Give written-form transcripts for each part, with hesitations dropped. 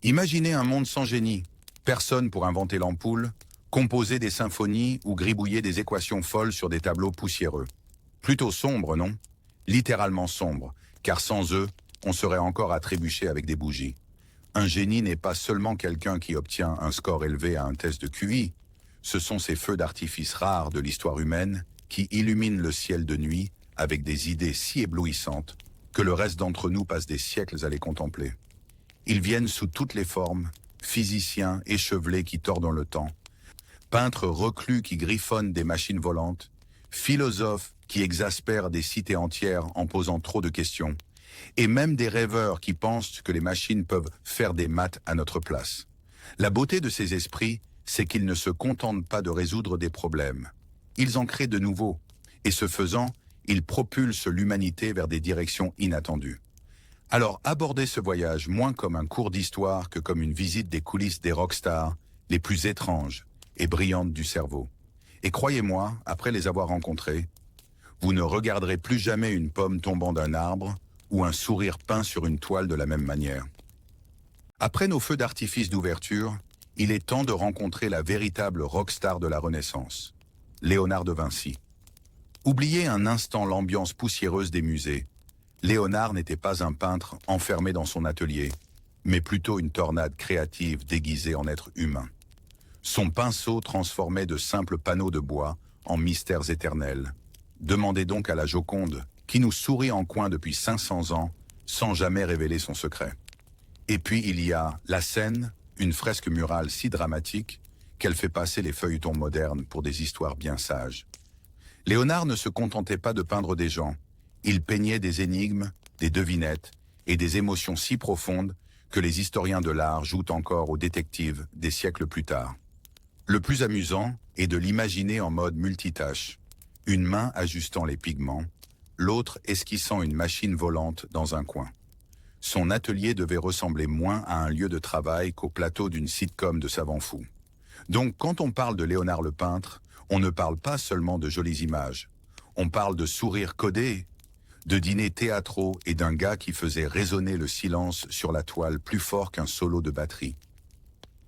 Imaginez un monde sans génie. Personne pour inventer l'ampoule, composer des symphonies ou gribouiller des équations folles sur des tableaux poussiéreux. Plutôt sombre, non? Littéralement sombre, car sans eux, on serait encore à trébucher avec des bougies. Un génie n'est pas seulement quelqu'un qui obtient un score élevé à un test de QI. Ce sont ces feux d'artifice rares de l'histoire humaine qui illuminent le ciel de nuit avec des idées si éblouissantes que le reste d'entre nous passe des siècles à les contempler. Ils viennent sous toutes les formes, physiciens échevelés qui tordent le temps, peintres reclus qui griffonnent des machines volantes, philosophes qui exaspèrent des cités entières en posant trop de questions, et même des rêveurs qui pensent que les machines peuvent faire des maths à notre place. La beauté de ces esprits, c'est qu'ils ne se contentent pas de résoudre des problèmes. Ils en créent de nouveaux, et ce faisant, ils propulsent l'humanité vers des directions inattendues. Alors abordez ce voyage moins comme un cours d'histoire que comme une visite des coulisses des rockstars les plus étranges et brillantes du cerveau. Et croyez-moi, après les avoir rencontrés, vous ne regarderez plus jamais une pomme tombant d'un arbre ou un sourire peint sur une toile de la même manière. Après nos feux d'artifice d'ouverture, il est temps de rencontrer la véritable rockstar de la Renaissance, Léonard de Vinci. Oubliez un instant l'ambiance poussiéreuse des musées. Léonard n'était pas un peintre enfermé dans son atelier, mais plutôt une tornade créative déguisée en être humain. Son pinceau transformait de simples panneaux de bois en mystères éternels. Demandez donc à la Joconde, qui nous sourit en coin depuis 500 ans, sans jamais révéler son secret. Et puis il y a la Seine, une fresque murale si dramatique qu'elle fait passer les feuilletons modernes pour des histoires bien sages. Léonard ne se contentait pas de peindre des gens, il peignait des énigmes, des devinettes et des émotions si profondes que les historiens de l'art jouent encore aux détectives des siècles plus tard. Le plus amusant est de l'imaginer en mode multitâche, une main ajustant les pigments, l'autre esquissant une machine volante dans un coin. Son atelier devait ressembler moins à un lieu de travail qu'au plateau d'une sitcom de savants fous. Donc quand on parle de Léonard le peintre, on ne parle pas seulement de jolies images. On parle de sourires codés, de dîners théâtraux et d'un gars qui faisait résonner le silence sur la toile plus fort qu'un solo de batterie.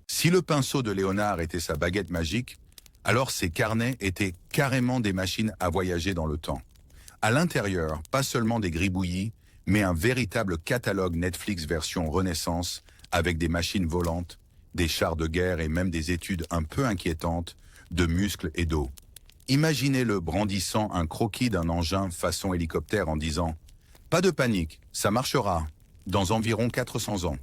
Si le pinceau de Léonard était sa baguette magique, alors ses carnets étaient carrément des machines à voyager dans le temps. À l'intérieur, pas seulement des gribouillis, mais un véritable catalogue Netflix version Renaissance avec des machines volantes, des chars de guerre et même des études un peu inquiétantes de muscles et d'eau. Imaginez-le brandissant un croquis d'un engin façon hélicoptère en disant « Pas de panique, ça marchera, dans environ 400 ans ».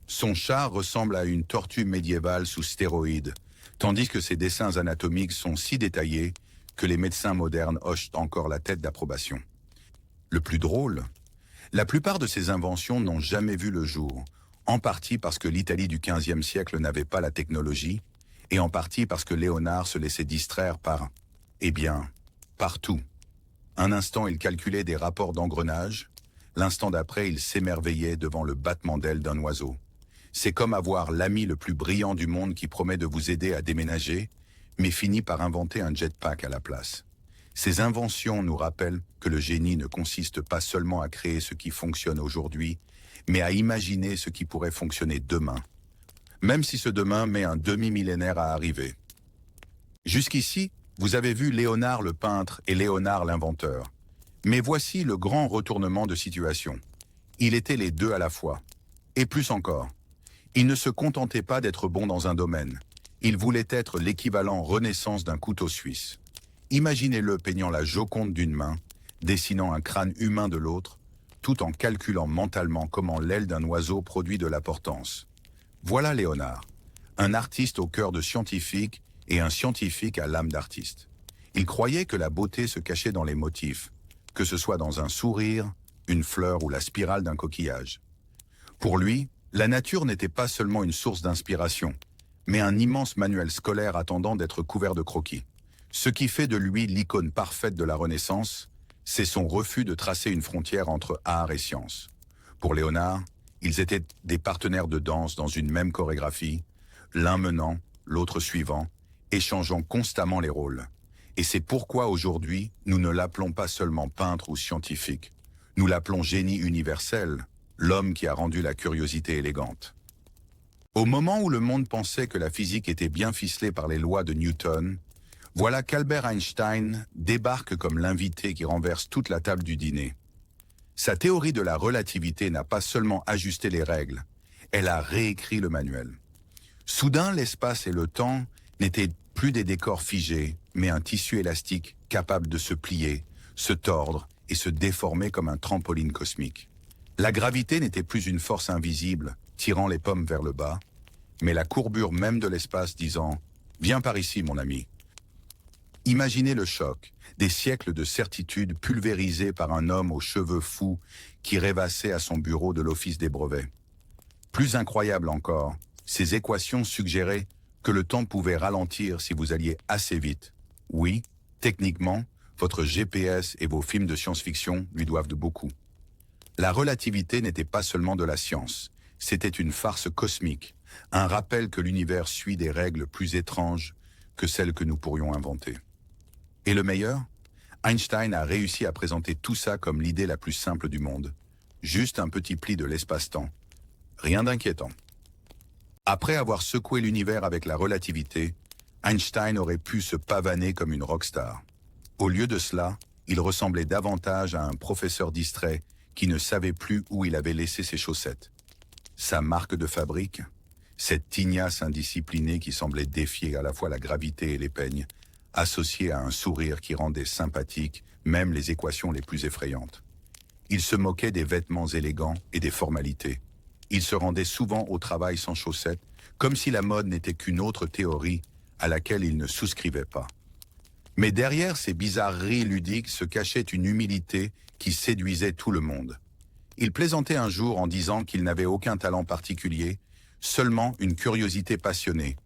Son char ressemble à une tortue médiévale sous stéroïdes, tandis que ses dessins anatomiques sont si détaillés que les médecins modernes hochent encore la tête d'approbation. Le plus drôle, la plupart de ces inventions n'ont jamais vu le jour, en partie parce que l'Italie du XVe siècle n'avait pas la technologie, et en partie parce que Léonard se laissait distraire par, partout. Un instant, il calculait des rapports d'engrenage, l'instant d'après, il s'émerveillait devant le battement d'ailes d'un oiseau. C'est comme avoir l'ami le plus brillant du monde qui promet de vous aider à déménager, mais finit par inventer un jetpack à la place. Ces inventions nous rappellent que le génie ne consiste pas seulement à créer ce qui fonctionne aujourd'hui, mais à imaginer ce qui pourrait fonctionner demain, même si ce demain met un demi-millénaire à arriver. Jusqu'ici, vous avez vu Léonard le peintre et Léonard l'inventeur. Mais voici le grand retournement de situation. Il était les deux à la fois. Et plus encore. Il ne se contentait pas d'être bon dans un domaine. Il voulait être l'équivalent Renaissance d'un couteau suisse. Imaginez-le peignant la Joconde d'une main, dessinant un crâne humain de l'autre, tout en calculant mentalement comment l'aile d'un oiseau produit de la portance. Voilà Léonard, un artiste au cœur de scientifique et un scientifique à l'âme d'artiste. Il croyait que la beauté se cachait dans les motifs, que ce soit dans un sourire, une fleur ou la spirale d'un coquillage. Pour lui, la nature n'était pas seulement une source d'inspiration, mais un immense manuel scolaire attendant d'être couvert de croquis. Ce qui fait de lui l'icône parfaite de la Renaissance, c'est son refus de tracer une frontière entre art et science. Pour Léonard, ils étaient des partenaires de danse dans une même chorégraphie, l'un menant, l'autre suivant, échangeant constamment les rôles. Et c'est pourquoi aujourd'hui, nous ne l'appelons pas seulement peintre ou scientifique. Nous l'appelons génie universel, l'homme qui a rendu la curiosité élégante. Au moment où le monde pensait que la physique était bien ficelée par les lois de Newton, voilà qu'Albert Einstein débarque comme l'invité qui renverse toute la table du dîner. Sa théorie de la relativité n'a pas seulement ajusté les règles, elle a réécrit le manuel. Soudain, l'espace et le temps n'étaient plus des décors figés, mais un tissu élastique capable de se plier, se tordre et se déformer comme un trampoline cosmique. La gravité n'était plus une force invisible, tirant les pommes vers le bas, mais la courbure même de l'espace disant « Viens par ici, mon ami ». Imaginez le choc, des siècles de certitude pulvérisés par un homme aux cheveux fous qui rêvassait à son bureau de l'Office des brevets. Plus incroyable encore, ces équations suggéraient que le temps pouvait ralentir si vous alliez assez vite. Oui, techniquement, votre GPS et vos films de science-fiction lui doivent de beaucoup. La relativité n'était pas seulement de la science, c'était une farce cosmique, un rappel que l'univers suit des règles plus étranges que celles que nous pourrions inventer. Et le meilleur? Einstein a réussi à présenter tout ça comme l'idée la plus simple du monde. Juste un petit pli de l'espace-temps. Rien d'inquiétant. Après avoir secoué l'univers avec la relativité, Einstein aurait pu se pavaner comme une rockstar. Au lieu de cela, il ressemblait davantage à un professeur distrait qui ne savait plus où il avait laissé ses chaussettes. Sa marque de fabrique? Cette tignasse indisciplinée qui semblait défier à la fois la gravité et les peignes, associée à un sourire qui rendait sympathique même les équations les plus effrayantes. Il se moquait des vêtements élégants et des formalités. Il se rendait souvent au travail sans chaussettes, comme si la mode n'était qu'une autre théorie à laquelle il ne souscrivait pas. Mais derrière ces bizarreries ludiques se cachait une humilité qui séduisait tout le monde. Il plaisantait un jour en disant qu'il n'avait aucun talent particulier, seulement une curiosité passionnée,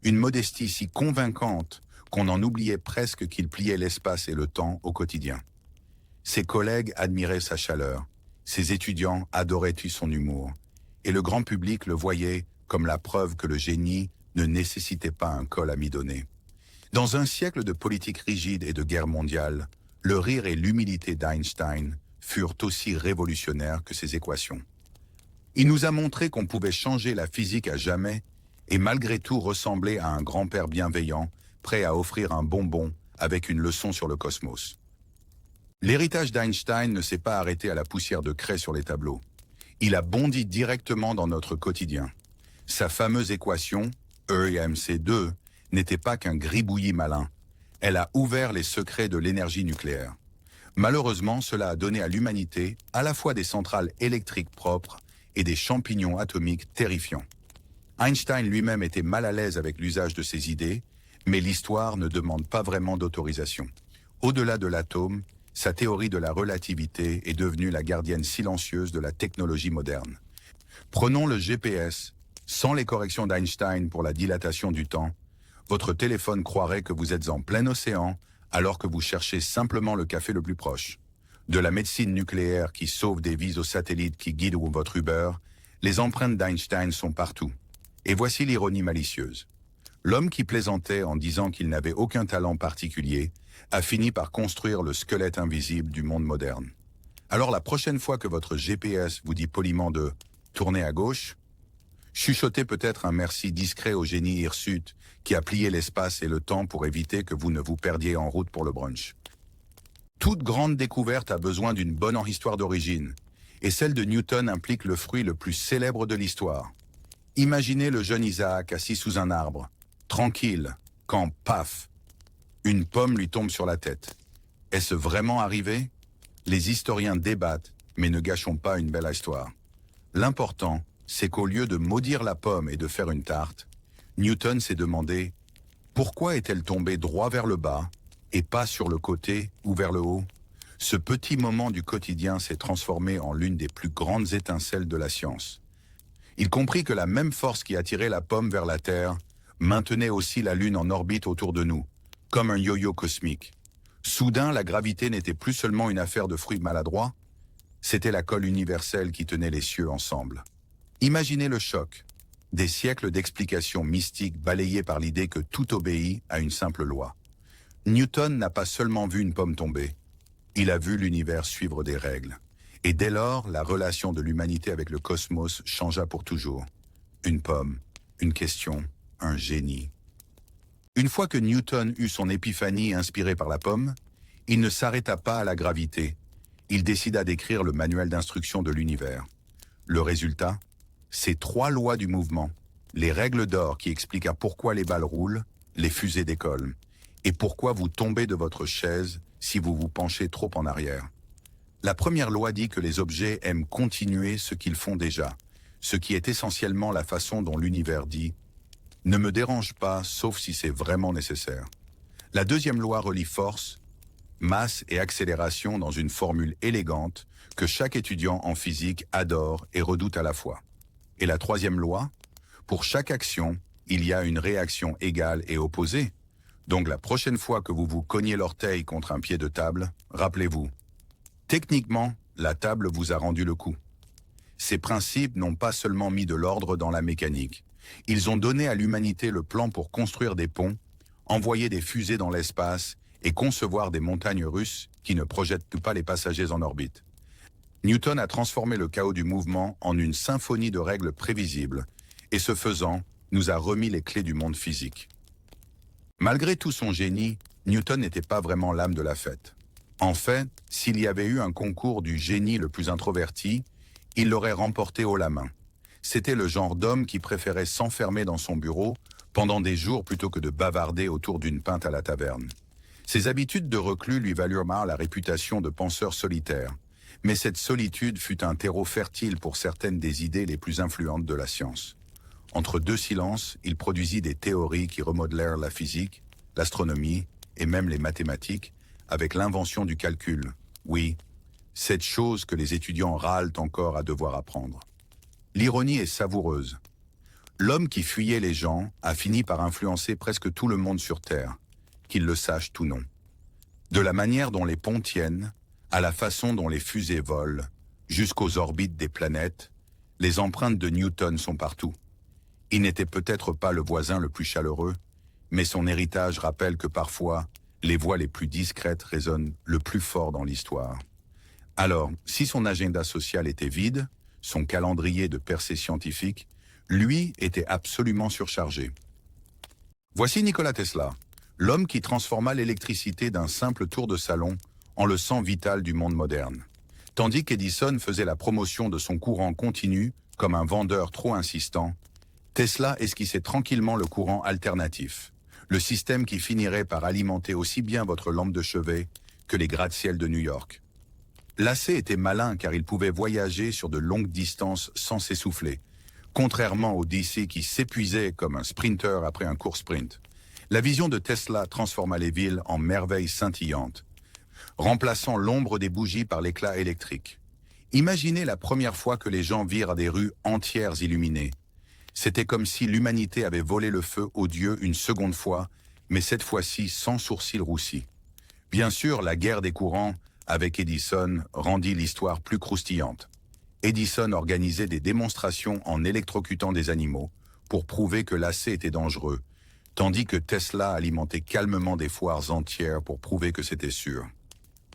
une modestie si convaincante qu'on en oubliait presque qu'il pliait l'espace et le temps au quotidien. Ses collègues admiraient sa chaleur, ses étudiants adoraient son humour, et le grand public le voyait comme la preuve que le génie ne nécessitait pas un col à midonner. Dans un siècle de politique rigide et de guerre mondiale, le rire et l'humilité d'Einstein furent aussi révolutionnaires que ses équations. Il nous a montré qu'on pouvait changer la physique à jamais et malgré tout ressembler à un grand-père bienveillant, prêt à offrir un bonbon avec une leçon sur le cosmos. L'héritage d'Einstein ne s'est pas arrêté à la poussière de craie sur les tableaux. Il a bondi directement dans notre quotidien. Sa fameuse équation, E = mc2, n'était pas qu'un gribouillis malin. Elle a ouvert les secrets de l'énergie nucléaire. Malheureusement, cela a donné à l'humanité à la fois des centrales électriques propres et des champignons atomiques terrifiants. Einstein lui-même était mal à l'aise avec l'usage de ses idées, mais l'histoire ne demande pas vraiment d'autorisation. Au-delà de l'atome, sa théorie de la relativité est devenue la gardienne silencieuse de la technologie moderne. Prenons le GPS. Sans les corrections d'Einstein pour la dilatation du temps, votre téléphone croirait que vous êtes en plein océan alors que vous cherchez simplement le café le plus proche. De la médecine nucléaire qui sauve des vies aux satellites qui guident votre Uber, les empreintes d'Einstein sont partout. Et voici l'ironie malicieuse. L'homme qui plaisantait en disant qu'il n'avait aucun talent particulier a fini par construire le squelette invisible du monde moderne. Alors la prochaine fois que votre GPS vous dit poliment de « tourner à gauche », chuchotez peut-être un merci discret au génie hirsute qui a plié l'espace et le temps pour éviter que vous ne vous perdiez en route pour le brunch. Toute grande découverte a besoin d'une bonne histoire d'origine, et celle de Newton implique le fruit le plus célèbre de l'histoire. Imaginez le jeune Isaac assis sous un arbre, tranquille, quand, paf, une pomme lui tombe sur la tête. Est-ce vraiment arrivé? Les historiens débattent, mais ne gâchons pas une belle histoire. L'important, c'est qu'au lieu de maudire la pomme et de faire une tarte, Newton s'est demandé pourquoi est-elle tombée droit vers le bas et pas sur le côté ou vers le haut. Ce petit moment du quotidien s'est transformé en l'une des plus grandes étincelles de la science. Il comprit que la même force qui attirait la pomme vers la Terre maintenait aussi la Lune en orbite autour de nous, comme un yo-yo cosmique. Soudain, la gravité n'était plus seulement une affaire de fruits maladroits, c'était la colle universelle qui tenait les cieux ensemble. Imaginez le choc, des siècles d'explications mystiques balayées par l'idée que tout obéit à une simple loi. Newton n'a pas seulement vu une pomme tomber, il a vu l'univers suivre des règles. Et dès lors, la relation de l'humanité avec le cosmos changea pour toujours. Une pomme, une question, un génie. Une fois que Newton eut son épiphanie inspirée par la pomme, il ne s'arrêta pas à la gravité. Il décida d'écrire le manuel d'instruction de l'univers. Le résultat, c'est 3 lois du mouvement, les règles d'or qui expliquent à pourquoi les balles roulent, les fusées décollent, et pourquoi vous tombez de votre chaise si vous vous penchez trop en arrière. La première loi dit que les objets aiment continuer ce qu'ils font déjà, ce qui est essentiellement la façon dont l'univers dit « Ne me dérange pas, sauf si c'est vraiment nécessaire ». La deuxième loi relie force, masse et accélération dans une formule élégante que chaque étudiant en physique adore et redoute à la fois. Et la troisième loi, pour chaque action, il y a une réaction égale et opposée. Donc la prochaine fois que vous vous cognez l'orteil contre un pied de table, rappelez-vous, techniquement, la table vous a rendu le coup. Ces principes n'ont pas seulement mis de l'ordre dans la mécanique. Ils ont donné à l'humanité le plan pour construire des ponts, envoyer des fusées dans l'espace et concevoir des montagnes russes qui ne projettent pas les passagers en orbite. Newton a transformé le chaos du mouvement en une symphonie de règles prévisibles et ce faisant, nous a remis les clés du monde physique. Malgré tout son génie, Newton n'était pas vraiment l'âme de la fête. En fait, s'il y avait eu un concours du génie le plus introverti, il l'aurait remporté haut la main. C'était le genre d'homme qui préférait s'enfermer dans son bureau pendant des jours plutôt que de bavarder autour d'une pinte à la taverne. Ses habitudes de reclus lui valurent la réputation de penseur solitaire, mais cette solitude fut un terreau fertile pour certaines des idées les plus influentes de la science. Entre 2 silences, il produisit des théories qui remodelèrent la physique, l'astronomie et même les mathématiques avec l'invention du calcul. Oui, cette chose que les étudiants râlent encore à devoir apprendre. L'ironie est savoureuse. L'homme qui fuyait les gens a fini par influencer presque tout le monde sur Terre, qu'il le sache ou non. De la manière dont les ponts tiennent, à la façon dont les fusées volent, jusqu'aux orbites des planètes, les empreintes de Newton sont partout. Il n'était peut-être pas le voisin le plus chaleureux, mais son héritage rappelle que parfois, les voix les plus discrètes résonnent le plus fort dans l'histoire. Alors, si son agenda social était vide, son calendrier de percées scientifiques, lui était absolument surchargé. Voici Nikola Tesla, l'homme qui transforma l'électricité d'un simple tour de salon en le sang vital du monde moderne. Tandis qu'Edison faisait la promotion de son courant continu comme un vendeur trop insistant, Tesla esquissait tranquillement le courant alternatif, le système qui finirait par alimenter aussi bien votre lampe de chevet que les gratte-ciel de New York. L'acier était malin car il pouvait voyager sur de longues distances sans s'essouffler, contrairement au DC qui s'épuisait comme un sprinter après un court sprint. La vision de Tesla transforma les villes en merveilles scintillantes, remplaçant l'ombre des bougies par l'éclat électrique. Imaginez la première fois que les gens virent des rues entières illuminées. C'était comme si l'humanité avait volé le feu aux dieux une seconde fois, mais cette fois-ci sans sourcils roussis. Bien sûr, la guerre des courants avec Edison rendit l'histoire plus croustillante. Edison organisait des démonstrations en électrocutant des animaux pour prouver que l'acier était dangereux, tandis que Tesla alimentait calmement des foires entières pour prouver que c'était sûr.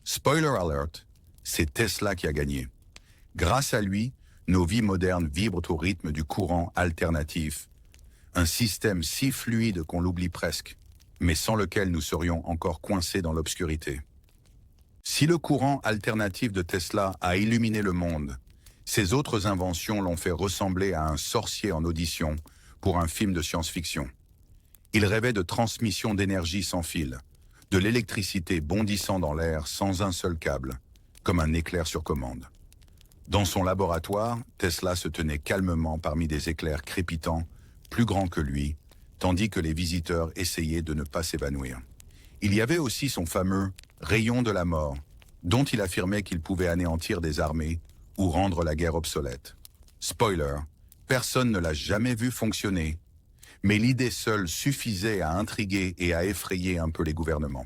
Spoiler alert, c'est Tesla qui a gagné. Grâce à lui, nos vies modernes vibrent au rythme du courant alternatif, un système si fluide qu'on l'oublie presque, mais sans lequel nous serions encore coincés dans l'obscurité. Si le courant alternatif de Tesla a illuminé le monde, ses autres inventions l'ont fait ressembler à un sorcier en audition pour un film de science-fiction. Il rêvait de transmission d'énergie sans fil, de l'électricité bondissant dans l'air sans un seul câble, comme un éclair sur commande. Dans son laboratoire, Tesla se tenait calmement parmi des éclairs crépitants, plus grands que lui, tandis que les visiteurs essayaient de ne pas s'évanouir. Il y avait aussi son fameux « rayon de la mort », dont il affirmait qu'il pouvait anéantir des armées ou rendre la guerre obsolète. Spoiler, personne ne l'a jamais vu fonctionner, mais l'idée seule suffisait à intriguer et à effrayer un peu les gouvernements.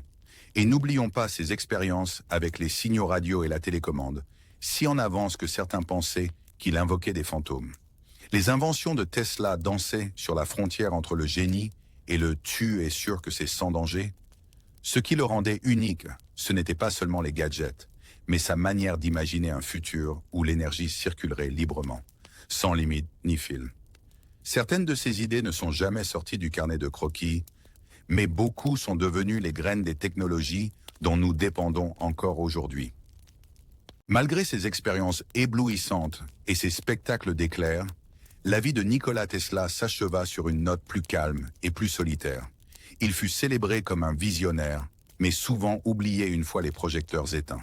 Et n'oublions pas ses expériences avec les signaux radio et la télécommande, si en avance que certains pensaient qu'il invoquait des fantômes. Les inventions de Tesla dansaient sur la frontière entre le génie et le « tu es sûr que c'est sans danger ». Ce qui le rendait unique, ce n'était pas seulement les gadgets, mais sa manière d'imaginer un futur où l'énergie circulerait librement, sans limite ni fil. Certaines de ces idées ne sont jamais sorties du carnet de croquis, mais beaucoup sont devenues les graines des technologies dont nous dépendons encore aujourd'hui. Malgré ses expériences éblouissantes et ses spectacles d'éclairs, la vie de Nikola Tesla s'acheva sur une note plus calme et plus solitaire. Il fut célébré comme un visionnaire, mais souvent oublié une fois les projecteurs éteints.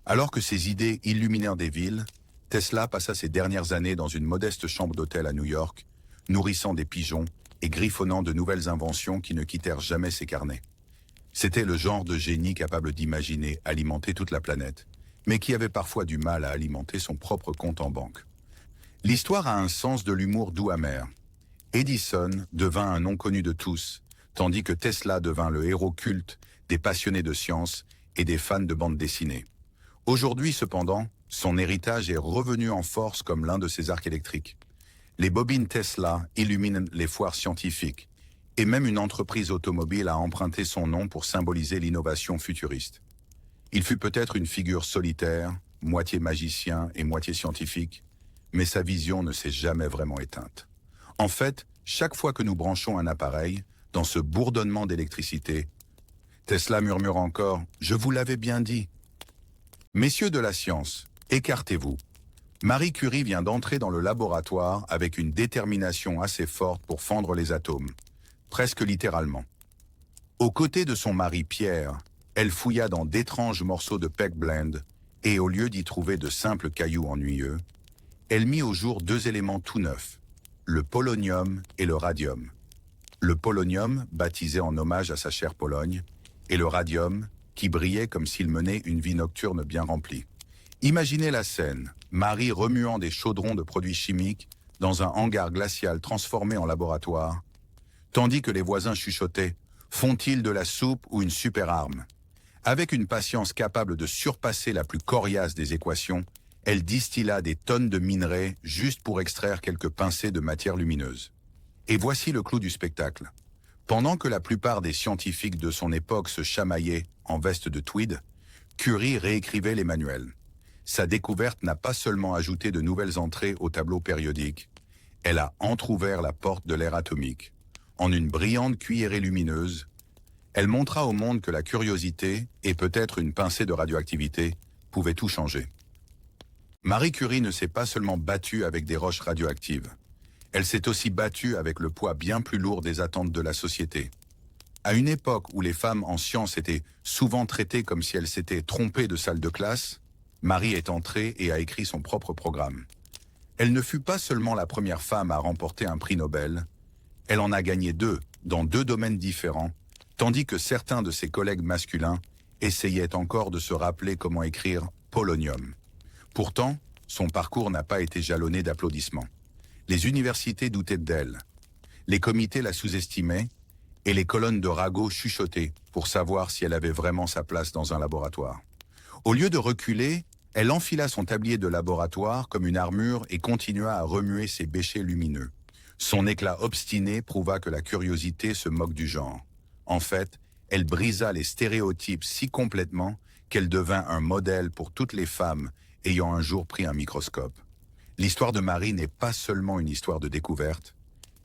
Alors que ses idées illuminèrent des villes, Tesla passa ses dernières années dans une modeste chambre d'hôtel à New York, nourrissant des pigeons et griffonnant de nouvelles inventions qui ne quittèrent jamais ses carnets. C'était le genre de génie capable d'imaginer alimenter toute la planète, mais qui avait parfois du mal à alimenter son propre compte en banque. L'histoire a un sens de l'humour doux amer. Edison devint un nom connu de tous, tandis que Tesla devint le héros culte des passionnés de science et des fans de bande dessinée. Aujourd'hui, cependant, son héritage est revenu en force comme l'un de ses arcs électriques. Les bobines Tesla illuminent les foires scientifiques, et même une entreprise automobile a emprunté son nom pour symboliser l'innovation futuriste. Il fut peut-être une figure solitaire, moitié magicien et moitié scientifique, mais sa vision ne s'est jamais vraiment éteinte. En fait, chaque fois que nous branchons un appareil, dans ce bourdonnement d'électricité, Tesla murmure encore « Je vous l'avais bien dit ». Messieurs de la science, écartez-vous. Marie Curie vient d'entrer dans le laboratoire avec une détermination assez forte pour fendre les atomes, presque littéralement. Aux côtés de son mari Pierre, elle fouilla dans d'étranges morceaux de pegblende et au lieu d'y trouver de simples cailloux ennuyeux, elle mit au jour deux éléments tout neufs, le polonium et le radium. Le polonium, baptisé en hommage à sa chère Pologne, et le radium, qui brillait comme s'il menait une vie nocturne bien remplie. Imaginez la scène, Marie remuant des chaudrons de produits chimiques dans un hangar glacial transformé en laboratoire, tandis que les voisins chuchotaient « Font-ils de la soupe ou une super arme ?» Avec une patience capable de surpasser la plus coriace des équations, elle distilla des tonnes de minerais juste pour extraire quelques pincées de matière lumineuse. Et voici le clou du spectacle. Pendant que la plupart des scientifiques de son époque se chamaillaient en veste de tweed, Curie réécrivait les manuels. Sa découverte n'a pas seulement ajouté de nouvelles entrées au tableau périodique, elle a entrouvert la porte de l'ère atomique. En une brillante cuillerée lumineuse, elle montra au monde que la curiosité, et peut-être une pincée de radioactivité, pouvaient tout changer. Marie Curie ne s'est pas seulement battue avec des roches radioactives. Elle s'est aussi battue avec le poids bien plus lourd des attentes de la société. À une époque où les femmes en sciences étaient souvent traitées comme si elles s'étaient trompées de salle de classe, Marie est entrée et a écrit son propre programme. Elle ne fut pas seulement la première femme à remporter un prix Nobel, elle en a gagné deux, dans deux domaines différents, tandis que certains de ses collègues masculins essayaient encore de se rappeler comment écrire polonium. Pourtant, son parcours n'a pas été jalonné d'applaudissements. Les universités doutaient d'elle, les comités la sous-estimaient, et les colonnes de ragots chuchotaient pour savoir si elle avait vraiment sa place dans un laboratoire. Au lieu de reculer, elle enfila son tablier de laboratoire comme une armure et continua à remuer ses bêchers lumineux. Son éclat obstiné prouva que la curiosité se moque du genre. En fait, elle brisa les stéréotypes si complètement qu'elle devint un modèle pour toutes les femmes ayant un jour pris un microscope. L'histoire de Marie n'est pas seulement une histoire de découverte,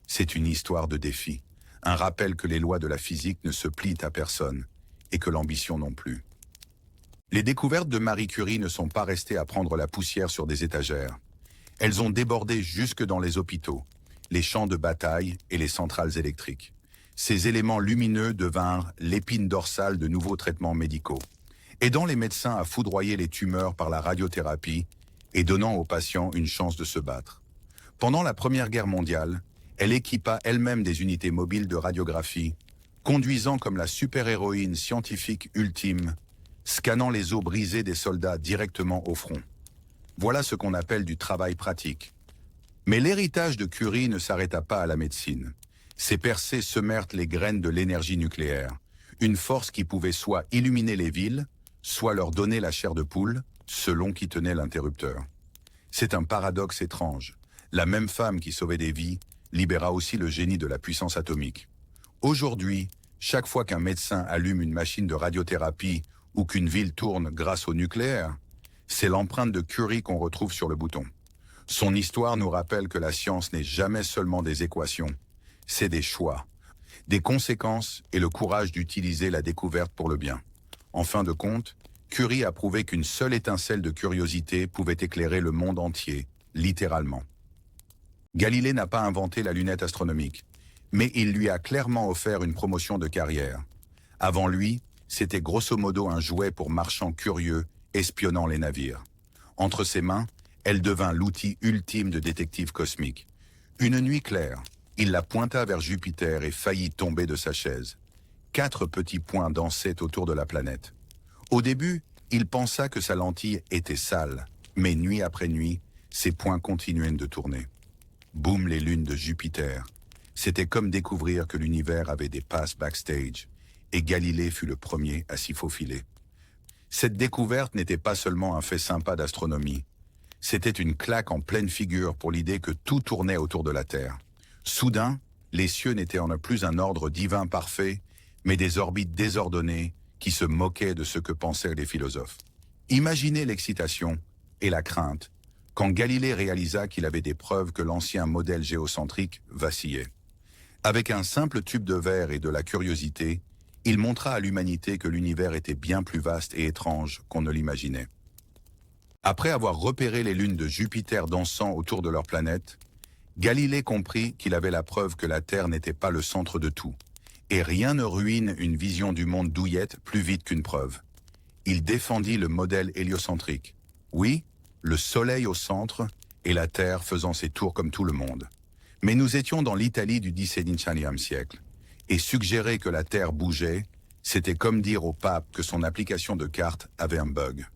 c'est une histoire de défi. Un rappel que les lois de la physique ne se plient à personne et que l'ambition non plus. Les découvertes de Marie Curie ne sont pas restées à prendre la poussière sur des étagères. Elles ont débordé jusque dans les hôpitaux, les champs de bataille et les centrales électriques. Ces éléments lumineux devinrent l'épine dorsale de nouveaux traitements médicaux, aidant les médecins à foudroyer les tumeurs par la radiothérapie et donnant aux patients une chance de se battre. Pendant la Première Guerre mondiale, elle équipa elle-même des unités mobiles de radiographie, conduisant comme la super-héroïne scientifique ultime, scannant les os brisés des soldats directement au front. Voilà ce qu'on appelle du travail pratique. Mais l'héritage de Curie ne s'arrêta pas à la médecine. Ses percées semèrent les graines de l'énergie nucléaire, une force qui pouvait soit illuminer les villes, soit leur donner la chair de poule, selon qui tenait l'interrupteur. C'est un paradoxe étrange. La même femme qui sauvait des vies libéra aussi le génie de la puissance atomique. Aujourd'hui, chaque fois qu'un médecin allume une machine de radiothérapie ou qu'une ville tourne grâce au nucléaire, c'est l'empreinte de Curie qu'on retrouve sur le bouton. Son histoire nous rappelle que la science n'est jamais seulement des équations, c'est des choix, des conséquences et le courage d'utiliser la découverte pour le bien. En fin de compte, Curie a prouvé qu'une seule étincelle de curiosité pouvait éclairer le monde entier, littéralement. Galilée n'a pas inventé la lunette astronomique, mais il lui a clairement offert une promotion de carrière. Avant lui, c'était grosso modo un jouet pour marchands curieux espionnant les navires. Entre ses mains, elle devint l'outil ultime de détective cosmique. Une nuit claire, il la pointa vers Jupiter et faillit tomber de sa chaise. 4 petits points dansaient autour de la planète. Au début, il pensa que sa lentille était sale, mais nuit après nuit, ses points continuaient de tourner. Boum les lunes de Jupiter. C'était comme découvrir que l'univers avait des passes backstage, et Galilée fut le premier à s'y faufiler. Cette découverte n'était pas seulement un fait sympa d'astronomie, c'était une claque en pleine figure pour l'idée que tout tournait autour de la Terre. Soudain, les cieux n'étaient en plus un ordre divin parfait, mais des orbites désordonnées qui se moquaient de ce que pensaient les philosophes. Imaginez l'excitation et la crainte quand Galilée réalisa qu'il avait des preuves que l'ancien modèle géocentrique vacillait. Avec un simple tube de verre et de la curiosité, il montra à l'humanité que l'univers était bien plus vaste et étrange qu'on ne l'imaginait. Après avoir repéré les lunes de Jupiter dansant autour de leur planète, Galilée comprit qu'il avait la preuve que la Terre n'était pas le centre de tout, et rien ne ruine une vision du monde douillette plus vite qu'une preuve. Il défendit le modèle héliocentrique. Oui, le Soleil au centre et la Terre faisant ses tours comme tout le monde. Mais nous étions dans l'Italie du XVIIe siècle, et suggérer que la Terre bougeait, c'était comme dire au pape que son application de carte avait un bug.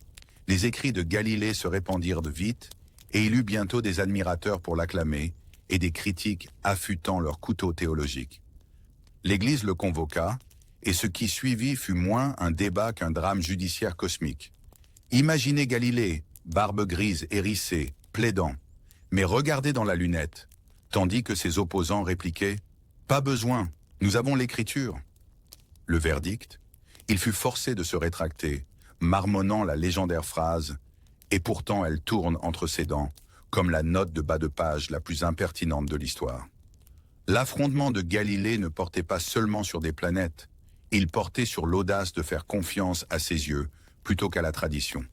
Les écrits de Galilée se répandirent vite, et il eut bientôt des admirateurs pour l'acclamer, et des critiques affûtant leurs couteaux théologiques. L'Église le convoqua, et ce qui suivit fut moins un débat qu'un drame judiciaire cosmique. Imaginez Galilée, barbe grise hérissée, plaidant, mais regardez dans la lunette, tandis que ses opposants répliquaient « Pas besoin, nous avons l'écriture ». Le verdict, il fut forcé de se rétracter, marmonnant la légendaire phrase « Et pourtant elle tourne entre ses dents », comme la note de bas de page la plus impertinente de l'histoire. L'affrontement de Galilée ne portait pas seulement sur des planètes, il portait sur l'audace de faire confiance à ses yeux plutôt qu'à la tradition.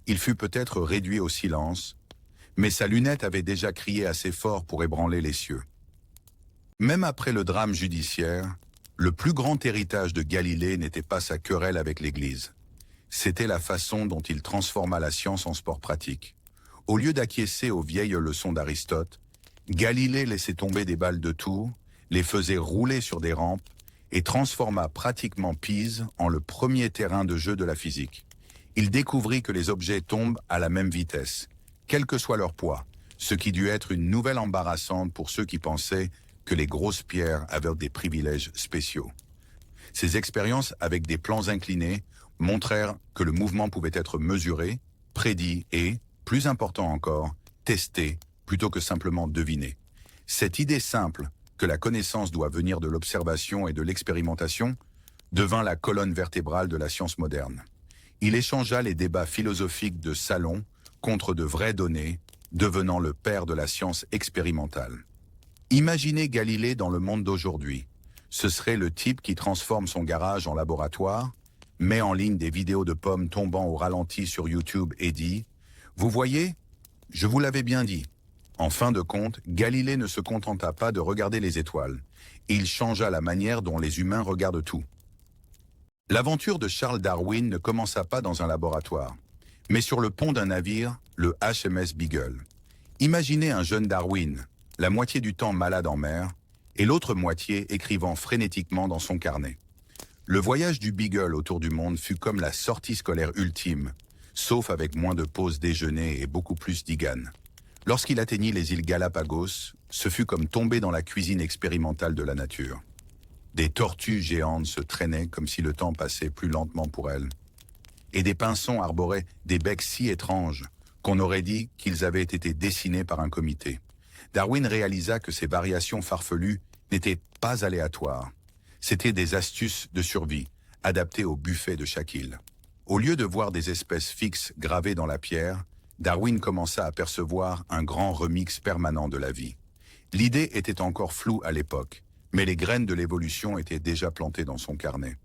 Il fut peut-être réduit au silence, mais sa lunette avait déjà crié assez fort pour ébranler les cieux. Même après le drame judiciaire, le plus grand héritage de Galilée n'était pas sa querelle avec l'Église. C'était la façon dont il transforma la science en sport pratique. Au lieu d'acquiescer aux vieilles leçons d'Aristote, Galilée laissait tomber des balles de tour, les faisait rouler sur des rampes et transforma pratiquement Pise en le premier terrain de jeu de la physique. Il découvrit que les objets tombent à la même vitesse, quel que soit leur poids, ce qui dut être une nouvelle embarrassante pour ceux qui pensaient que les grosses pierres avaient des privilèges spéciaux. Ces expériences avec des plans inclinés montrèrent que le mouvement pouvait être mesuré, prédit et, plus important encore, testé plutôt que simplement deviné. Cette idée simple que la connaissance doit venir de l'observation et de l'expérimentation devint la colonne vertébrale de la science moderne. Il échangea les débats philosophiques de salon contre de vraies données, devenant le père de la science expérimentale. Imaginez Galilée dans le monde d'aujourd'hui. Ce serait le type qui transforme son garage en laboratoire, met en ligne des vidéos de pommes tombant au ralenti sur YouTube et dit « Vous voyez, je vous l'avais bien dit ». En fin de compte, Galilée ne se contenta pas de regarder les étoiles. Il changea la manière dont les humains regardent tout. L'aventure de Charles Darwin ne commença pas dans un laboratoire, mais sur le pont d'un navire, le HMS Beagle. Imaginez un jeune Darwin, la moitié du temps malade en mer, et l'autre moitié écrivant frénétiquement dans son carnet. Le voyage du Beagle autour du monde fut comme la sortie scolaire ultime, sauf avec moins de pauses déjeuner et beaucoup plus d'IGAN. Lorsqu'il atteignit les îles Galapagos, ce fut comme tomber dans la cuisine expérimentale de la nature. Des tortues géantes se traînaient comme si le temps passait plus lentement pour elles. Et des pinsons arboraient des becs si étranges qu'on aurait dit qu'ils avaient été dessinés par un comité. Darwin réalisa que ces variations farfelues n'étaient pas aléatoires. C'étaient des astuces de survie, adaptées au buffet de chaque île. Au lieu de voir des espèces fixes gravées dans la pierre, Darwin commença à percevoir un grand remix permanent de la vie. L'idée était encore floue à l'époque, mais les graines de l'évolution étaient déjà plantées dans son carnet.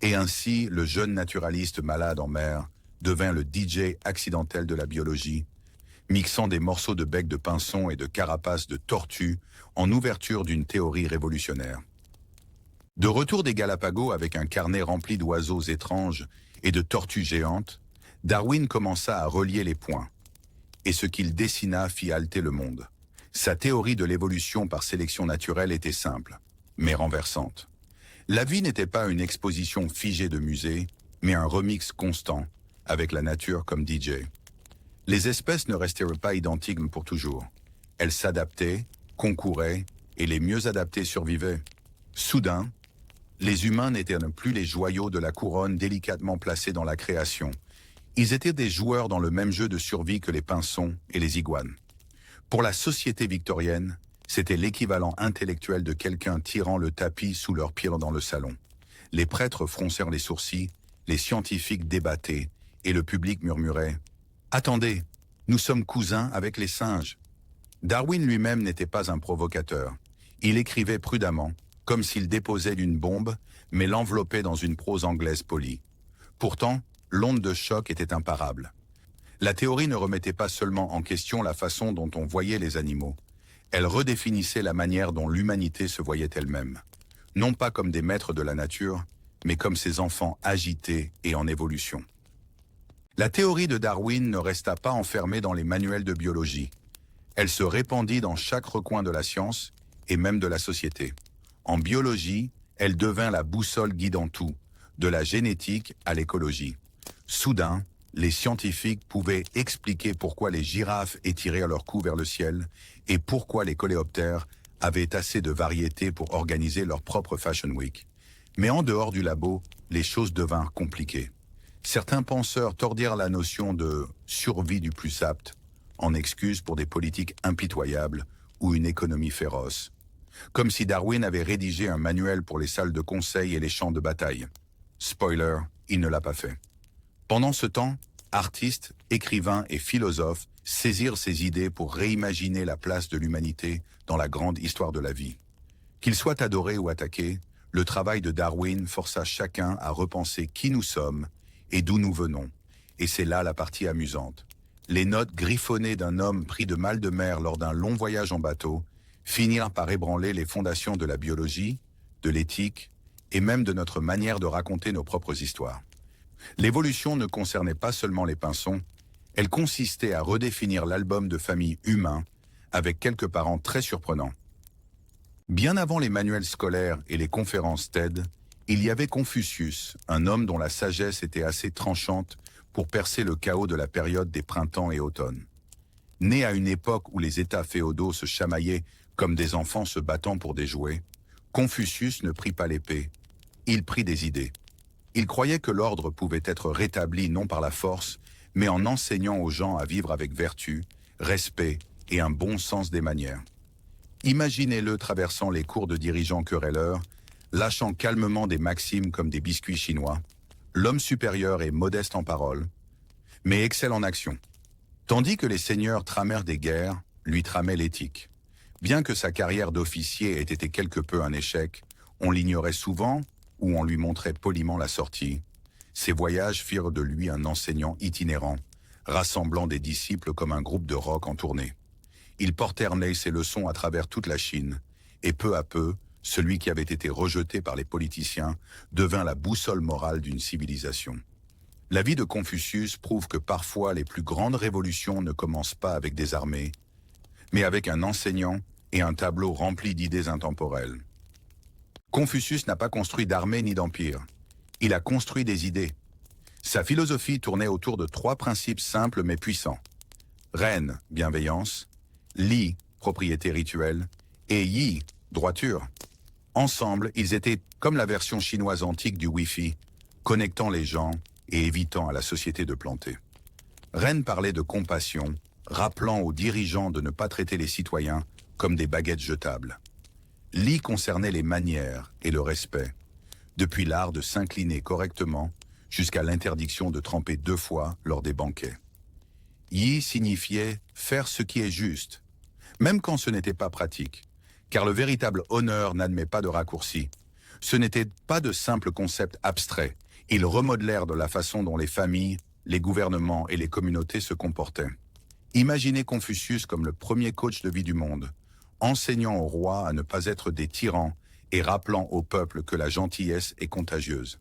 Et ainsi, le jeune naturaliste malade en mer devint le DJ accidentel de la biologie, mixant des morceaux de bec de pinson et de carapace de tortue en ouverture d'une théorie révolutionnaire. De retour des Galapagos avec un carnet rempli d'oiseaux étranges et de tortues géantes, Darwin commença à relier les points. Et ce qu'il dessina fit halter le monde. Sa théorie de l'évolution par sélection naturelle était simple, mais renversante. La vie n'était pas une exposition figée de musée, mais un remix constant, avec la nature comme DJ. Les espèces ne restèrent pas identiques pour toujours. Elles s'adaptaient, concouraient, et les mieux adaptées survivaient. Soudain, les humains n'étaient plus les joyaux de la couronne délicatement placés dans la création. Ils étaient des joueurs dans le même jeu de survie que les pinsons et les iguanes. Pour la société victorienne, c'était l'équivalent intellectuel de quelqu'un tirant le tapis sous leurs pieds dans le salon. Les prêtres froncèrent les sourcils, les scientifiques débattaient, et le public murmurait « Attendez, nous sommes cousins avec les singes ». Darwin lui-même n'était pas un provocateur. Il écrivait prudemment, comme s'il déposait une bombe, mais l'enveloppait dans une prose anglaise polie. Pourtant, l'onde de choc était imparable. La théorie ne remettait pas seulement en question la façon dont on voyait les animaux. Elle redéfinissait la manière dont l'humanité se voyait elle-même. Non pas comme des maîtres de la nature, mais comme ses enfants agités et en évolution. La théorie de Darwin ne resta pas enfermée dans les manuels de biologie. Elle se répandit dans chaque recoin de la science et même de la société. En biologie, elle devint la boussole guidant tout, de la génétique à l'écologie. Soudain, les scientifiques pouvaient expliquer pourquoi les girafes étirèrent leur cou vers le ciel et pourquoi les coléoptères avaient assez de variétés pour organiser leur propre Fashion Week. Mais en dehors du labo, les choses devinrent compliquées. Certains penseurs tordirent la notion de « survie du plus apte » en excuse pour des politiques impitoyables ou une économie féroce. Comme si Darwin avait rédigé un manuel pour les salles de conseil et les champs de bataille. Spoiler, il ne l'a pas fait. Pendant ce temps, artistes, écrivains et philosophes saisirent ces idées pour réimaginer la place de l'humanité dans la grande histoire de la vie. Qu'il soit adoré ou attaqué, le travail de Darwin força chacun à repenser qui nous sommes et d'où nous venons. Et c'est là la partie amusante. Les notes griffonnées d'un homme pris de mal de mer lors d'un long voyage en bateau finirent par ébranler les fondations de la biologie, de l'éthique et même de notre manière de raconter nos propres histoires. L'évolution ne concernait pas seulement les pinsons, elle consistait à redéfinir l'album de famille humain avec quelques parents très surprenants. Bien avant les manuels scolaires et les conférences TED, il y avait Confucius, un homme dont la sagesse était assez tranchante pour percer le chaos de la période des printemps et automnes. Né à une époque où les États féodaux se chamaillaient comme des enfants se battant pour des jouets, Confucius ne prit pas l'épée, il prit des idées. Il croyait que l'ordre pouvait être rétabli non par la force, mais en enseignant aux gens à vivre avec vertu, respect et un bon sens des manières. Imaginez-le traversant les cours de dirigeants querelleurs, lâchant calmement des maximes comme des biscuits chinois. L'homme supérieur est modeste en parole, mais excelle en action. Tandis que les seigneurs tramèrent des guerres, lui tramait l'éthique. Bien que sa carrière d'officier ait été quelque peu un échec, on l'ignorait souvent ou on lui montrait poliment la sortie. Ses voyages firent de lui un enseignant itinérant, rassemblant des disciples comme un groupe de rock en tournée. Il portèrent ses leçons à travers toute la Chine, et peu à peu, celui qui avait été rejeté par les politiciens devint la boussole morale d'une civilisation. La vie de Confucius prouve que parfois les plus grandes révolutions ne commencent pas avec des armées, mais avec un enseignant et un tableau rempli d'idées intemporelles. Confucius n'a pas construit d'armée ni d'empire. Il a construit des idées. Sa philosophie tournait autour de 3 principes simples mais puissants. Ren, bienveillance, Li, propriété rituelle, et Yi, droiture. Ensemble, ils étaient comme la version chinoise antique du Wi-Fi, connectant les gens et évitant à la société de planter. Ren parlait de compassion, rappelant aux dirigeants de ne pas traiter les citoyens comme des baguettes jetables. Li concernait les manières et le respect, depuis l'art de s'incliner correctement jusqu'à l'interdiction de tremper 2 fois lors des banquets. Yi signifiait faire ce qui est juste, même quand ce n'était pas pratique, car le véritable honneur n'admet pas de raccourcis. Ce n'était pas de simples concepts abstraits, ils remodelèrent de la façon dont les familles, les gouvernements et les communautés se comportaient. Imaginez Confucius comme le premier coach de vie du monde, enseignant aux rois à ne pas être des tyrans et rappelant au peuple que la gentillesse est contagieuse.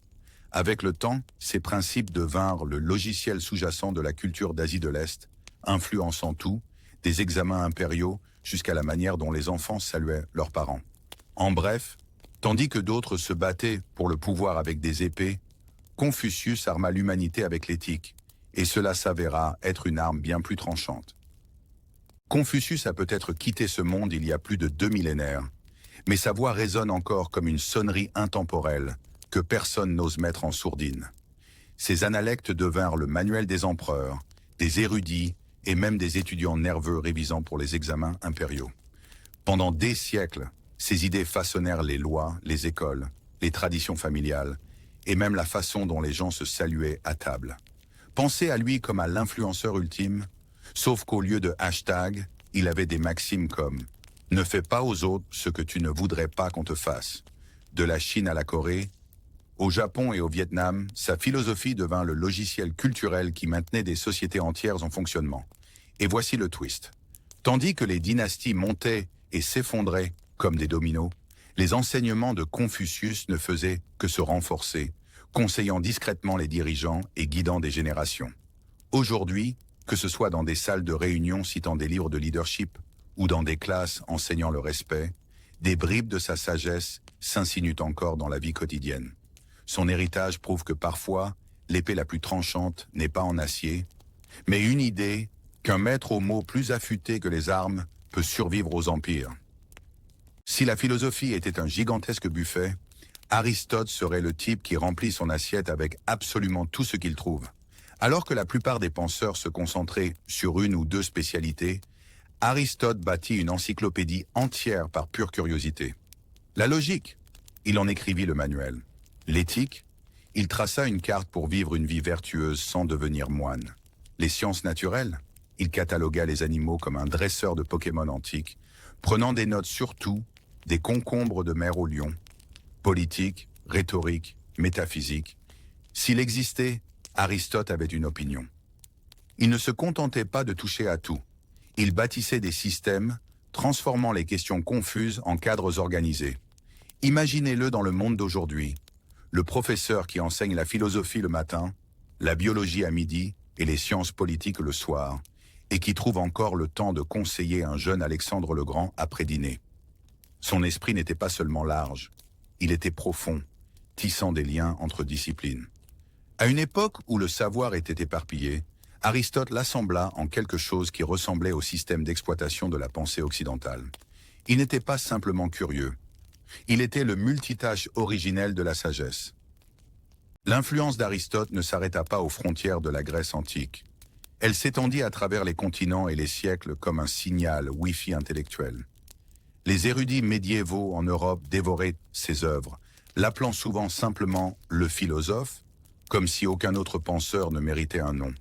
Avec le temps, ces principes devinrent le logiciel sous-jacent de la culture d'Asie de l'Est, influençant tout, des examens impériaux jusqu'à la manière dont les enfants saluaient leurs parents. En bref, tandis que d'autres se battaient pour le pouvoir avec des épées, Confucius arma l'humanité avec l'éthique, et cela s'avéra être une arme bien plus tranchante. Confucius a peut-être quitté ce monde il y a plus de 2 millénaires, mais sa voix résonne encore comme une sonnerie intemporelle que personne n'ose mettre en sourdine. Ses analectes devinrent le manuel des empereurs, des érudits et même des étudiants nerveux révisant pour les examens impériaux. Pendant des siècles, ses idées façonnèrent les lois, les écoles, les traditions familiales et même la façon dont les gens se saluaient à table. Pensez à lui comme à l'influenceur ultime, sauf qu'au lieu de hashtag, il avait des maximes comme « Ne fais pas aux autres ce que tu ne voudrais pas qu'on te fasse ». De la Chine à la Corée, au Japon et au Vietnam, sa philosophie devint le logiciel culturel qui maintenait des sociétés entières en fonctionnement. Et voici le twist. Tandis que les dynasties montaient et s'effondraient comme des dominos, les enseignements de Confucius ne faisaient que se renforcer, conseillant discrètement les dirigeants et guidant des générations. Aujourd'hui, que ce soit dans des salles de réunion citant des livres de leadership ou dans des classes enseignant le respect, des bribes de sa sagesse s'insinuent encore dans la vie quotidienne. Son héritage prouve que parfois, l'épée la plus tranchante n'est pas en acier, mais une idée qu'un maître aux mots plus affûté que les armes peut survivre aux empires. Si la philosophie était un gigantesque buffet, Aristote serait le type qui remplit son assiette avec absolument tout ce qu'il trouve. Alors que la plupart des penseurs se concentraient sur une ou deux spécialités, Aristote bâtit une encyclopédie entière par pure curiosité. La logique, il en écrivit le manuel. L'éthique, il traça une carte pour vivre une vie vertueuse sans devenir moine. Les sciences naturelles, il catalogua les animaux comme un dresseur de Pokémon antiques, prenant des notes sur tout, des concombres de mer au lion. Politique, rhétorique, métaphysique. S'il existait, Aristote avait une opinion. Il ne se contentait pas de toucher à tout. Il bâtissait des systèmes, transformant les questions confuses en cadres organisés. Imaginez-le dans le monde d'aujourd'hui. Le professeur qui enseigne la philosophie le matin, la biologie à midi et les sciences politiques le soir, et qui trouve encore le temps de conseiller un jeune Alexandre le Grand après dîner. Son esprit n'était pas seulement large, il était profond, tissant des liens entre disciplines. À une époque où le savoir était éparpillé, Aristote l'assembla en quelque chose qui ressemblait au système d'exploitation de la pensée occidentale. Il n'était pas simplement curieux. Il était le multitâche originel de la sagesse. L'influence d'Aristote ne s'arrêta pas aux frontières de la Grèce antique. Elle s'étendit à travers les continents et les siècles comme un signal Wi-Fi intellectuel. Les érudits médiévaux en Europe dévoraient ses œuvres, l'appelant souvent simplement le philosophe, comme si aucun autre penseur ne méritait un nom.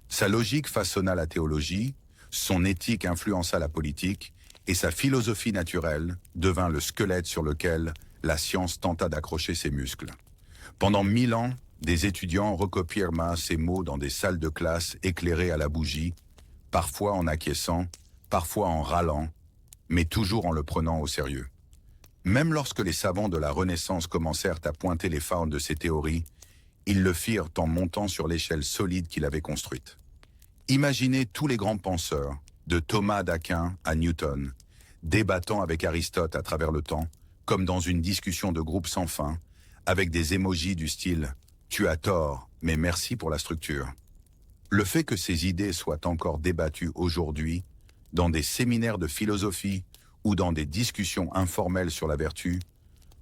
Sa logique façonna la théologie, son éthique influença la politique, et sa philosophie naturelle devint le squelette sur lequel la science tenta d'accrocher ses muscles. Pendant 1000 ans, des étudiants recopièrent ces mots dans des salles de classe éclairées à la bougie, parfois en acquiesçant, parfois en râlant, mais toujours en le prenant au sérieux. Même lorsque les savants de la Renaissance commencèrent à pointer les failles de ces théories, ils le firent en montant sur l'échelle solide qu'il avait construite. Imaginez tous les grands penseurs, de Thomas d'Aquin à Newton, débattant avec Aristote à travers le temps, comme dans une discussion de groupe sans fin, avec des émojis du style « Tu as tort, mais merci pour la structure ». Le fait que ces idées soient encore débattues aujourd'hui, dans des séminaires de philosophie ou dans des discussions informelles sur la vertu,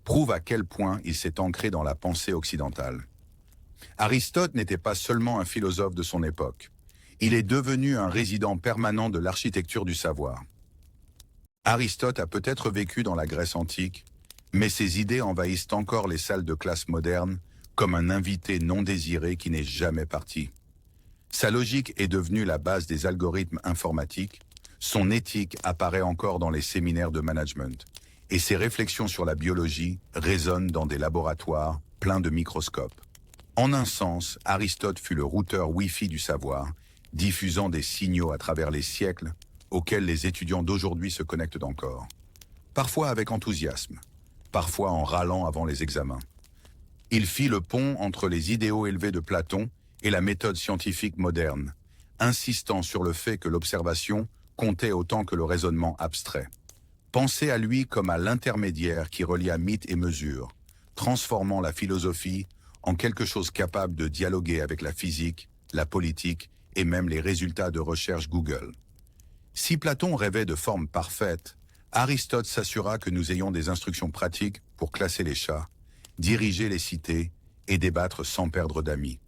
prouve à quel point il s'est ancré dans la pensée occidentale. Aristote n'était pas seulement un philosophe de son époque. Il est devenu un résident permanent de l'architecture du savoir. Aristote a peut-être vécu dans la Grèce antique, mais ses idées envahissent encore les salles de classe modernes comme un invité non désiré qui n'est jamais parti. Sa logique est devenue la base des algorithmes informatiques, son éthique apparaît encore dans les séminaires de management, et ses réflexions sur la biologie résonnent dans des laboratoires pleins de microscopes. En un sens, Aristote fut le routeur Wi-Fi du savoir, diffusant des signaux à travers les siècles auxquels les étudiants d'aujourd'hui se connectent encore. Parfois avec enthousiasme, parfois en râlant avant les examens. Il fit le pont entre les idéaux élevés de Platon et la méthode scientifique moderne, insistant sur le fait que l'observation comptait autant que le raisonnement abstrait. Pensez à lui comme à l'intermédiaire qui relia mythe et mesure, transformant la philosophie en quelque chose capable de dialoguer avec la physique, la politique et même les résultats de recherche Google. Si Platon rêvait de formes parfaites, Aristote s'assura que nous ayons des instructions pratiques pour classer les chats, diriger les cités et débattre sans perdre d'amis.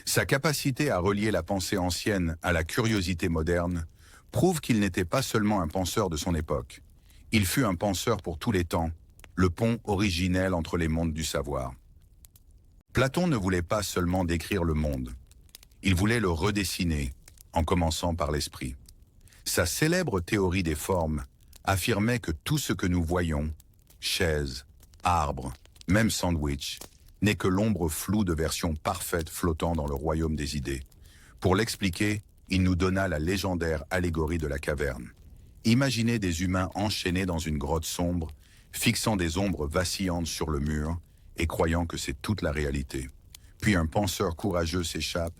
Sa capacité à relier la pensée ancienne à la curiosité moderne prouve qu'il n'était pas seulement un penseur de son époque. Il fut un penseur pour tous les temps, le pont originel entre les mondes du savoir. Platon ne voulait pas seulement décrire le monde. Il voulait le redessiner, en commençant par l'esprit. Sa célèbre théorie des formes affirmait que tout ce que nous voyons, chaises, arbres, même sandwich, n'est que l'ombre floue de versions parfaites flottant dans le royaume des idées. Pour l'expliquer, il nous donna la légendaire allégorie de la caverne. Imaginez des humains enchaînés dans une grotte sombre, fixant des ombres vacillantes sur le mur et croyant que c'est toute la réalité. Puis un penseur courageux s'échappe,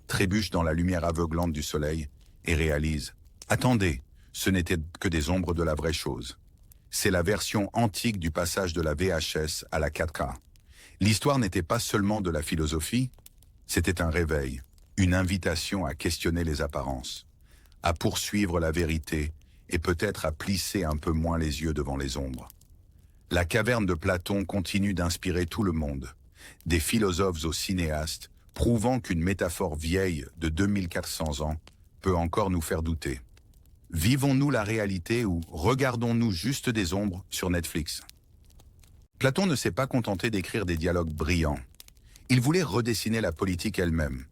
trébuche dans la lumière aveuglante du soleil et réalise « Attendez, ce n'était que des ombres de la vraie chose. » C'est la version antique du passage de la VHS à la 4K. L'histoire n'était pas seulement de la philosophie, c'était un réveil, une invitation à questionner les apparences, à poursuivre la vérité et peut-être à plisser un peu moins les yeux devant les ombres. La caverne de Platon continue d'inspirer tout le monde, des philosophes aux cinéastes, prouvant qu'une métaphore vieille de 2400 ans peut encore nous faire douter. Vivons-nous la réalité ou regardons-nous juste des ombres sur Netflix? Platon ne s'est pas contenté d'écrire des dialogues brillants. Il voulait redessiner la politique elle-même.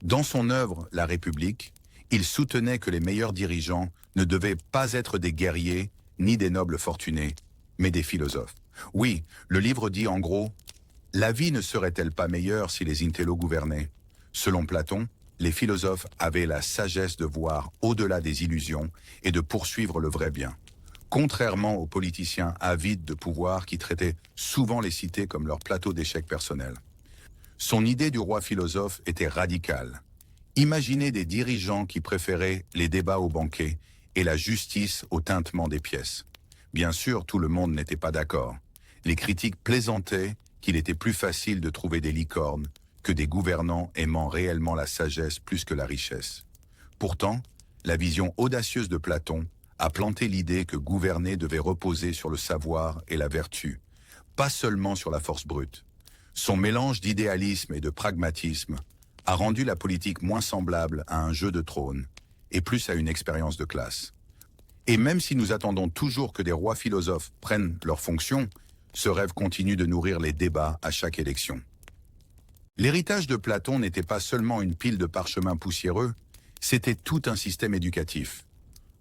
Dans son œuvre « La République », il soutenait que les meilleurs dirigeants ne devaient pas être des guerriers ni des nobles fortunés, mais des philosophes. Oui, le livre dit en gros « La vie ne serait-elle pas meilleure si les intellos gouvernaient ?» Selon Platon, les philosophes avaient la sagesse de voir au-delà des illusions et de poursuivre le vrai bien, contrairement aux politiciens avides de pouvoir qui traitaient souvent les cités comme leur plateau d'échecs personnel. Son idée du roi philosophe était radicale. Imaginez des dirigeants qui préféraient les débats au banquet et la justice au tintement des pièces. Bien sûr, tout le monde n'était pas d'accord. Les critiques plaisantaient qu'il était plus facile de trouver des licornes que des gouvernants aimant réellement la sagesse plus que la richesse. Pourtant, la vision audacieuse de Platon a planté l'idée que gouverner devait reposer sur le savoir et la vertu, pas seulement sur la force brute. Son mélange d'idéalisme et de pragmatisme a rendu la politique moins semblable à un jeu de trône et plus à une expérience de classe. Et même si nous attendons toujours que des rois philosophes prennent leurs fonctions, ce rêve continue de nourrir les débats à chaque élection. L'héritage de Platon n'était pas seulement une pile de parchemins poussiéreux, c'était tout un système éducatif.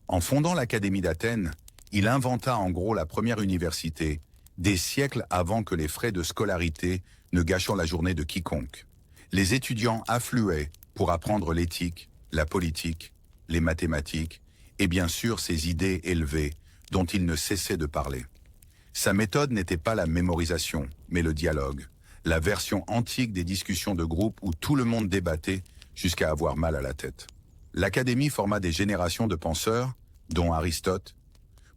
En fondant l'Académie d'Athènes, il inventa en gros la première université, des siècles avant que les frais de scolarité ne gâchent la journée de quiconque. Les étudiants affluaient pour apprendre l'éthique, la politique, les mathématiques et bien sûr ces idées élevées dont il ne cessait de parler. Sa méthode n'était pas la mémorisation, mais le dialogue, la version antique des discussions de groupe où tout le monde débattait jusqu'à avoir mal à la tête. L'Académie forma des générations de penseurs, dont Aristote,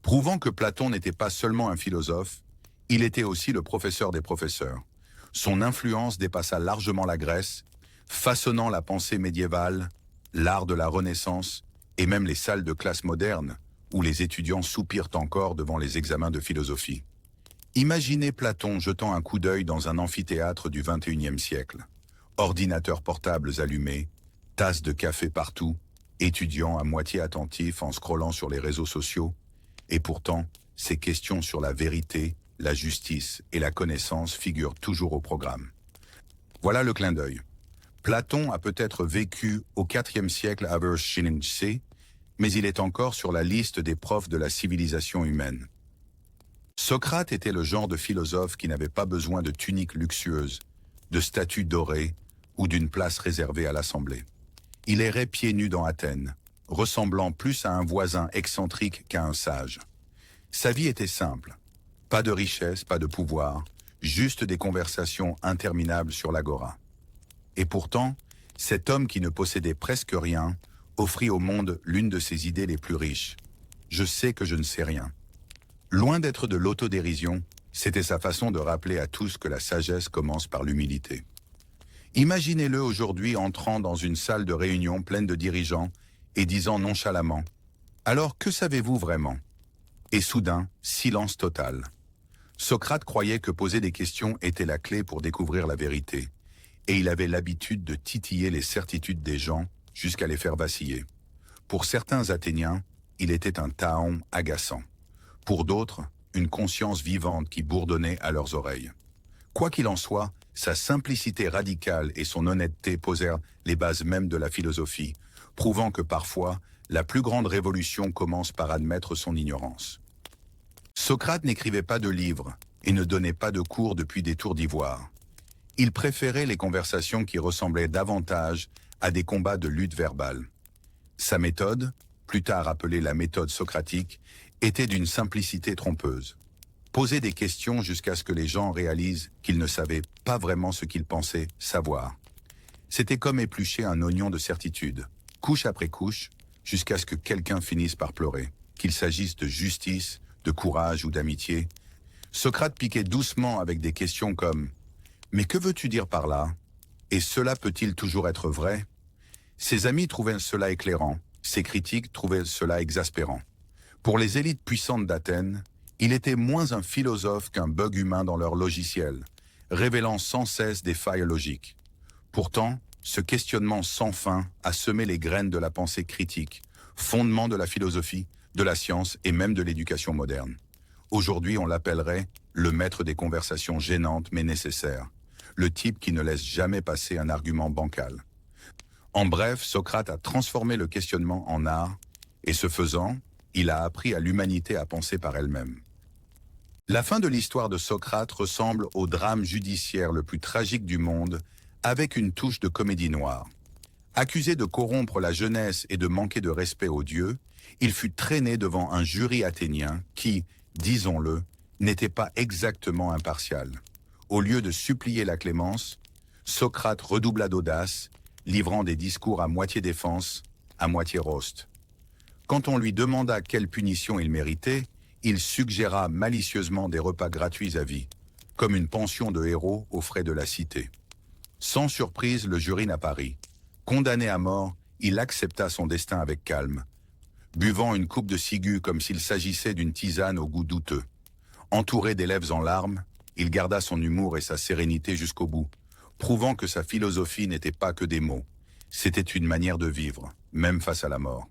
prouvant que Platon n'était pas seulement un philosophe, il était aussi le professeur des professeurs. Son influence dépassa largement la Grèce, façonnant la pensée médiévale, l'art de la Renaissance et même les salles de classe modernes, où les étudiants soupirent encore devant les examens de philosophie. Imaginez Platon jetant un coup d'œil dans un amphithéâtre du XXIe siècle. Ordinateurs portables allumés, tasses de café partout, étudiants à moitié attentifs en scrollant sur les réseaux sociaux. Et pourtant, ces questions sur la vérité, la justice et la connaissance figurent toujours au programme. Voilà le clin d'œil. Platon a peut-être vécu au IVe siècle avant Jésus, mais il est encore sur la liste des profs de la civilisation humaine. Socrate était le genre de philosophe qui n'avait pas besoin de tuniques luxueuses, de statues dorées ou d'une place réservée à l'Assemblée. Il errait pieds nus dans Athènes, ressemblant plus à un voisin excentrique qu'à un sage. Sa vie était simple. Pas de richesse, pas de pouvoir, juste des conversations interminables sur l'agora. Et pourtant, cet homme qui ne possédait presque rien offrit au monde l'une de ses idées les plus riches. Je sais que je ne sais rien. Loin d'être de l'autodérision, c'était sa façon de rappeler à tous que la sagesse commence par l'humilité. Imaginez-le aujourd'hui entrant dans une salle de réunion pleine de dirigeants et disant nonchalamment « Alors que savez-vous vraiment ?» Et soudain, silence total. Socrate croyait que poser des questions était la clé pour découvrir la vérité, et il avait l'habitude de titiller les certitudes des gens jusqu'à les faire vaciller. Pour certains Athéniens, il était un taon agaçant. Pour d'autres, une conscience vivante qui bourdonnait à leurs oreilles. Quoi qu'il en soit, sa simplicité radicale et son honnêteté posèrent les bases mêmes de la philosophie, prouvant que parfois, la plus grande révolution commence par admettre son ignorance. Socrate n'écrivait pas de livres et ne donnait pas de cours depuis des tours d'ivoire. Il préférait les conversations qui ressemblaient davantage à des combats de lutte verbale. Sa méthode, plus tard appelée la méthode socratique, était d'une simplicité trompeuse. Poser des questions jusqu'à ce que les gens réalisent qu'ils ne savaient pas vraiment ce qu'ils pensaient savoir. C'était comme éplucher un oignon de certitude, couche après couche, jusqu'à ce que quelqu'un finisse par pleurer, qu'il s'agisse de justice, de courage ou d'amitié. Socrate piquait doucement avec des questions comme « Mais que veux-tu dire par là ? Et cela peut-il toujours être vrai ?» Ses amis trouvaient cela éclairant, ses critiques trouvaient cela exaspérant. Pour les élites puissantes d'Athènes, il était moins un philosophe qu'un bug humain dans leur logiciel, révélant sans cesse des failles logiques. Pourtant, ce questionnement sans fin a semé les graines de la pensée critique, fondement de la philosophie, de la science et même de l'éducation moderne. Aujourd'hui, on l'appellerait le maître des conversations gênantes mais nécessaires, le type qui ne laisse jamais passer un argument bancal. En bref, Socrate a transformé le questionnement en art, et ce faisant, il a appris à l'humanité à penser par elle-même. La fin de l'histoire de Socrate ressemble au drame judiciaire le plus tragique du monde, avec une touche de comédie noire. Accusé de corrompre la jeunesse et de manquer de respect aux dieux, il fut traîné devant un jury athénien qui, disons-le, n'était pas exactement impartial. Au lieu de supplier la clémence, Socrate redoubla d'audace, livrant des discours à moitié défense, à moitié roast. Quand on lui demanda quelle punition il méritait, il suggéra malicieusement des repas gratuits à vie, comme une pension de héros aux frais de la cité. Sans surprise, le jury n'apparut. Condamné à mort, il accepta son destin avec calme, buvant une coupe de ciguë comme s'il s'agissait d'une tisane au goût douteux. Entouré d'élèves en larmes, il garda son humour et sa sérénité jusqu'au bout, prouvant que sa philosophie n'était pas que des mots. C'était une manière de vivre, même face à la mort.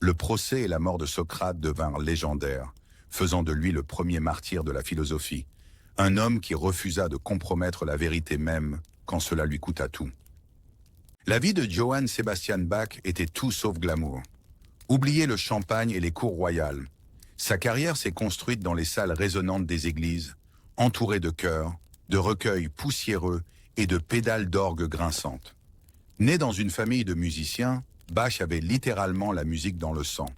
Le procès et la mort de Socrate devinrent légendaires, faisant de lui le premier martyr de la philosophie, un homme qui refusa de compromettre la vérité même quand cela lui coûta tout. La vie de Johann Sebastian Bach était tout sauf glamour. Oubliez le champagne et les cours royales. Sa carrière s'est construite dans les salles résonnantes des églises, entourée de chœurs, de recueils poussiéreux et de pédales d'orgue grinçantes. Né dans une famille de musiciens, Bach avait littéralement la musique dans le sang.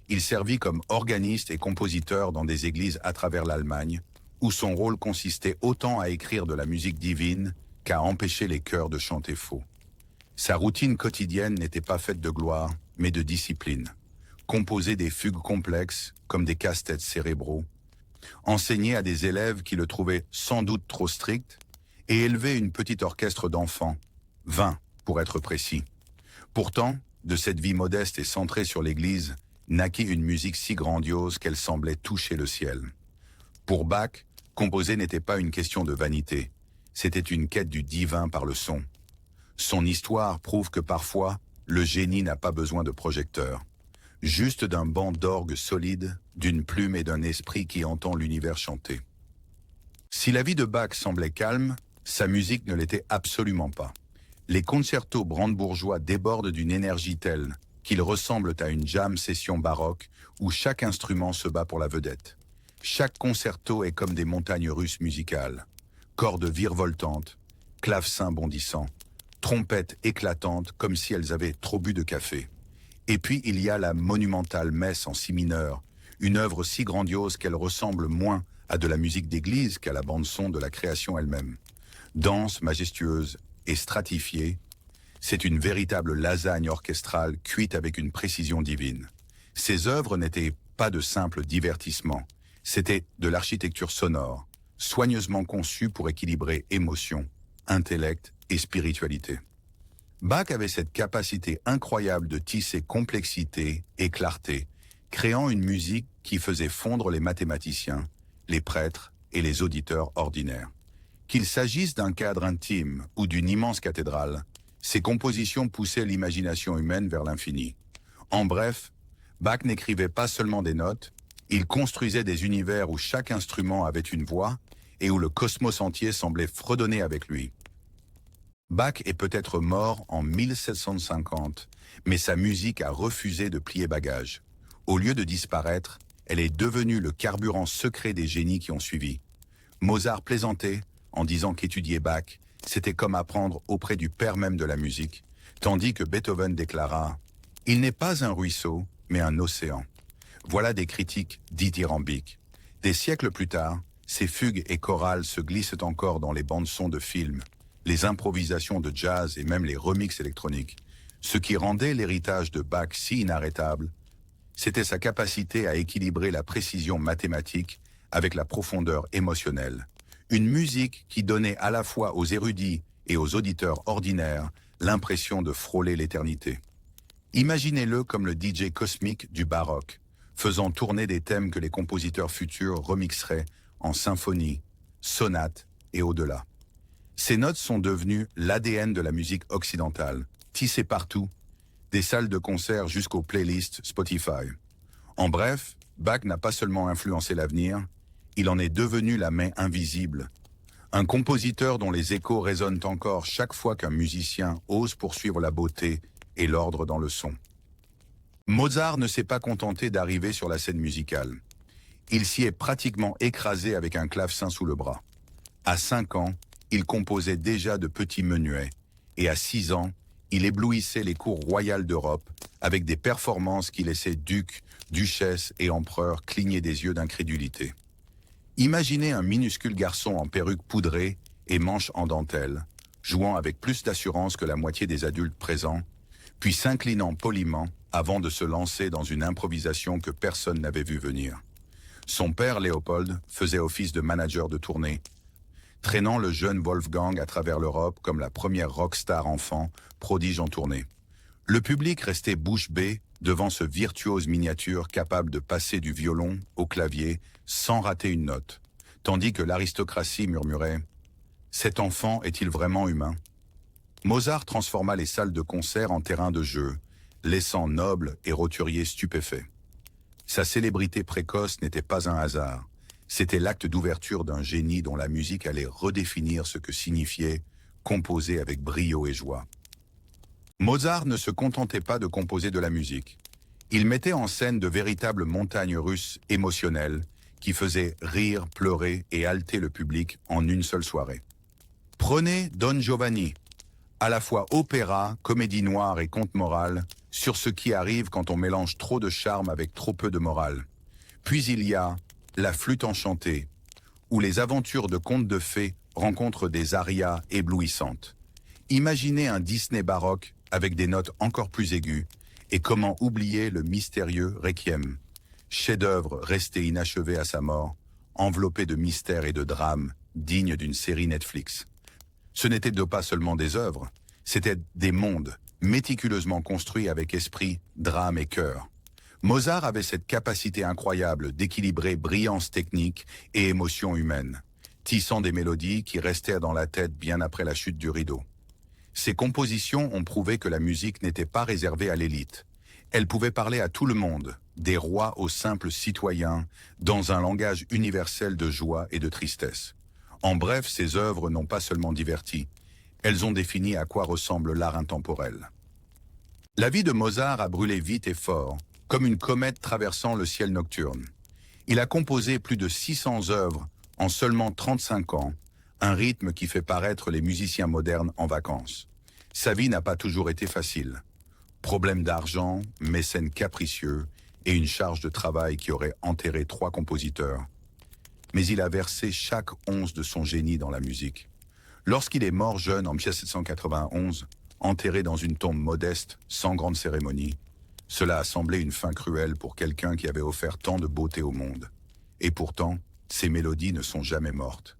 Il servit comme organiste et compositeur dans des églises à travers l'Allemagne, où son rôle consistait autant à écrire de la musique divine qu'à empêcher les chœurs de chanter faux. Sa routine quotidienne n'était pas faite de gloire, mais de discipline. Composer des fugues complexes, comme des casse-têtes cérébraux, enseigner à des élèves qui le trouvaient sans doute trop strict, et élever une petite orchestre d'enfants, 20 pour être précis. Pourtant, de cette vie modeste et centrée sur l'Église, naquit une musique si grandiose qu'elle semblait toucher le ciel. Pour Bach, composer n'était pas une question de vanité, c'était une quête du divin par le son. Son histoire prouve que parfois, le génie n'a pas besoin de projecteur, juste d'un banc d'orgue solide, d'une plume et d'un esprit qui entend l'univers chanter. Si la vie de Bach semblait calme, sa musique ne l'était absolument pas. Les concertos brandebourgeois débordent d'une énergie telle qu'ils ressemblent à une jam session baroque où chaque instrument se bat pour la vedette. Chaque concerto est comme des montagnes russes musicales. Cordes virevoltantes, clavecins bondissants, trompettes éclatantes comme si elles avaient trop bu de café. Et puis il y a la monumentale messe en si mineur, une œuvre si grandiose qu'elle ressemble moins à de la musique d'église qu'à la bande-son de la création elle-même. Dense, majestueuse et stratifiée, c'est une véritable lasagne orchestrale cuite avec une précision divine. Ces œuvres n'étaient pas de simples divertissements, c'était de l'architecture sonore, soigneusement conçue pour équilibrer émotion, intellect et spiritualité. Bach avait cette capacité incroyable de tisser complexité et clarté, créant une musique qui faisait fondre les mathématiciens, les prêtres et les auditeurs ordinaires. Qu'il s'agisse d'un cadre intime ou d'une immense cathédrale, ses compositions poussaient l'imagination humaine vers l'infini. En bref, Bach n'écrivait pas seulement des notes, il construisait des univers où chaque instrument avait une voix et où le cosmos entier semblait fredonner avec lui. Bach est peut-être mort en 1750, mais sa musique a refusé de plier bagage. Au lieu de disparaître, elle est devenue le carburant secret des génies qui ont suivi. Mozart plaisantait en disant qu'étudier Bach, c'était comme apprendre auprès du père même de la musique, tandis que Beethoven déclara « Il n'est pas un ruisseau, mais un océan ». Voilà des critiques dithyrambiques. Des siècles plus tard, ces fugues et chorales se glissent encore dans les bandes-sons de films, les improvisations de jazz et même les remixes électroniques. Ce qui rendait l'héritage de Bach si inarrêtable, c'était sa capacité à équilibrer la précision mathématique avec la profondeur émotionnelle. Une musique qui donnait à la fois aux érudits et aux auditeurs ordinaires l'impression de frôler l'éternité. Imaginez-le comme le DJ cosmique du baroque, faisant tourner des thèmes que les compositeurs futurs remixeraient en symphonie, sonate et au-delà. Ces notes sont devenues l'ADN de la musique occidentale, tissées partout, des salles de concert jusqu'aux playlists Spotify. En bref, Bach n'a pas seulement influencé l'avenir, il en est devenu la main invisible. Un compositeur dont les échos résonnent encore chaque fois qu'un musicien ose poursuivre la beauté et l'ordre dans le son. Mozart ne s'est pas contenté d'arriver sur la scène musicale. Il s'y est pratiquement écrasé avec un clavecin sous le bras. À 5 ans, il composait déjà de petits menuets, et à 6 ans, il éblouissait les cours royales d'Europe avec des performances qui laissaient ducs, duchesses et empereurs cligner des yeux d'incrédulité. Imaginez un minuscule garçon en perruque poudrée et manches en dentelle, jouant avec plus d'assurance que la moitié des adultes présents, puis s'inclinant poliment avant de se lancer dans une improvisation que personne n'avait vu venir. Son père, Léopold, faisait office de manager de tournée, traînant le jeune Wolfgang à travers l'Europe comme la première rockstar enfant, prodige en tournée. Le public restait bouche bée devant ce virtuose miniature capable de passer du violon au clavier sans rater une note, tandis que l'aristocratie murmurait « Cet enfant est-il vraiment humain ?» Mozart transforma les salles de concert en terrain de jeu, laissant nobles et roturiers stupéfaits. Sa célébrité précoce n'était pas un hasard. C'était l'acte d'ouverture d'un génie dont la musique allait redéfinir ce que signifiait composer avec brio et joie. Mozart ne se contentait pas de composer de la musique. Il mettait en scène de véritables montagnes russes émotionnelles qui faisaient rire, pleurer et halter le public en une seule soirée. Prenez Don Giovanni, à la fois opéra, comédie noire et conte moral, sur ce qui arrive quand on mélange trop de charme avec trop peu de morale. Puis il y a La flûte enchantée, où les aventures de contes de fées rencontrent des arias éblouissantes. Imaginez un Disney baroque avec des notes encore plus aiguës, et comment oublier le mystérieux Requiem, chef-d'œuvre resté inachevé à sa mort, enveloppé de mystère et de drame, digne d'une série Netflix. Ce n'étaient pas seulement des œuvres, c'étaient des mondes, méticuleusement construits avec esprit, drame et cœur. Mozart avait cette capacité incroyable d'équilibrer brillance technique et émotion humaine, tissant des mélodies qui restèrent dans la tête bien après la chute du rideau. Ses compositions ont prouvé que la musique n'était pas réservée à l'élite. Elle pouvait parler à tout le monde, des rois aux simples citoyens, dans un langage universel de joie et de tristesse. En bref, ses œuvres n'ont pas seulement diverti, Elles ont défini à quoi ressemble l'art intemporel. La vie de Mozart a brûlé vite et fort, comme une comète traversant le ciel nocturne. Il a composé plus de 600 œuvres en seulement 35 ans, un rythme qui fait paraître les musiciens modernes en vacances. Sa vie n'a pas toujours été facile. Problèmes d'argent, mécènes capricieux et une charge de travail qui aurait enterré 3 compositeurs. Mais il a versé chaque once de son génie dans la musique. Lorsqu'il est mort jeune en 1791, enterré dans une tombe modeste, sans grande cérémonie, cela a semblé une fin cruelle pour quelqu'un qui avait offert tant de beauté au monde. Et pourtant, ses mélodies ne sont jamais mortes.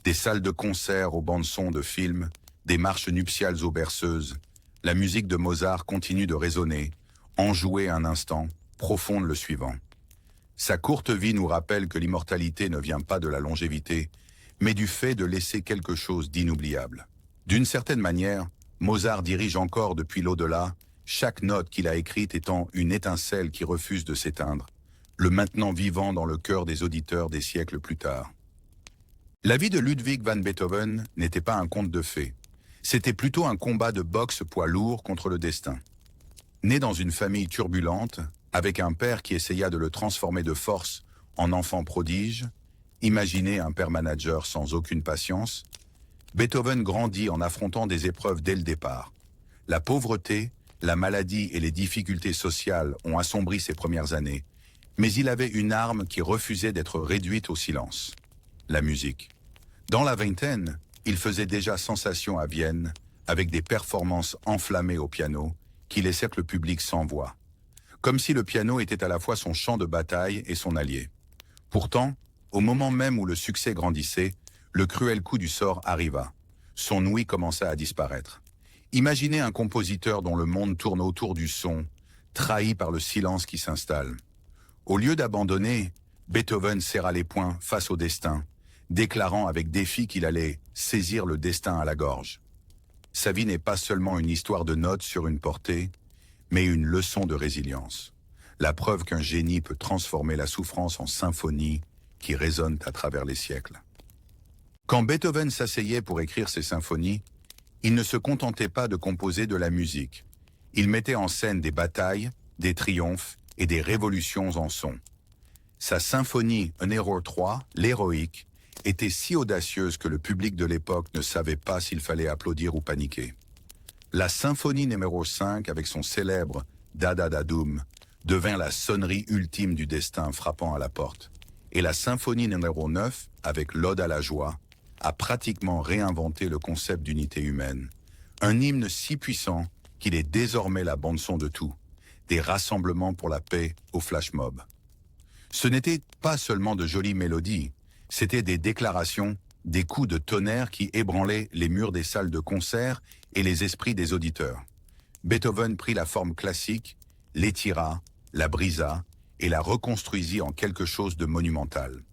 Des salles de concert aux bandes-sons de films, des marches nuptiales aux berceuses, la musique de Mozart continue de résonner, enjouée un instant, profonde le suivant. Sa courte vie nous rappelle que l'immortalité ne vient pas de la longévité, mais du fait de laisser quelque chose d'inoubliable. D'une certaine manière, Mozart dirige encore depuis l'au-delà, chaque note qu'il a écrite étant une étincelle qui refuse de s'éteindre, le maintenant vivant dans le cœur des auditeurs des siècles plus tard. La vie de Ludwig van Beethoven n'était pas un conte de fées. C'était plutôt un combat de boxe poids lourd contre le destin. Né dans une famille turbulente, avec un père qui essaya de le transformer de force en enfant prodige, imaginez un père manager sans aucune patience, Beethoven grandit en affrontant des épreuves dès le départ. La pauvreté, la maladie et les difficultés sociales ont assombri ses premières années, mais il avait une arme qui refusait d'être réduite au silence, la musique. Dans la vingtaine, il faisait déjà sensation à Vienne, avec des performances enflammées au piano, qui laissèrent le public sans voix. Comme si le piano était à la fois son champ de bataille et son allié. Pourtant, au moment même où le succès grandissait, le cruel coup du sort arriva. Son ouïe commença à disparaître. Imaginez un compositeur dont le monde tourne autour du son, trahi par le silence qui s'installe. Au lieu d'abandonner, Beethoven serra les poings face au destin, déclarant avec défi qu'il allait saisir le destin à la gorge. Sa vie n'est pas seulement une histoire de notes sur une portée, mais une leçon de résilience. La preuve qu'un génie peut transformer la souffrance en symphonie qui résonne à travers les siècles. Quand Beethoven s'asseyait pour écrire ses symphonies, il ne se contentait pas de composer de la musique. Il mettait en scène des batailles, des triomphes et des révolutions en son. Sa symphonie Nr. 3, l'héroïque, était si audacieuse que le public de l'époque ne savait pas s'il fallait applaudir ou paniquer. La symphonie numéro 5, avec son célèbre Da Da Da Doom, devint la sonnerie ultime du destin frappant à la porte. Et la symphonie numéro 9, avec l'Ode à la joie, a pratiquement réinventé le concept d'unité humaine. Un hymne si puissant qu'il est désormais la bande-son de tout, des rassemblements pour la paix au flash mob. Ce n'était pas seulement de jolies mélodies, c'était des déclarations, des coups de tonnerre qui ébranlaient les murs des salles de concert et les esprits des auditeurs. Beethoven prit la forme classique, l'étira, la brisa et la reconstruisit en quelque chose de monumental.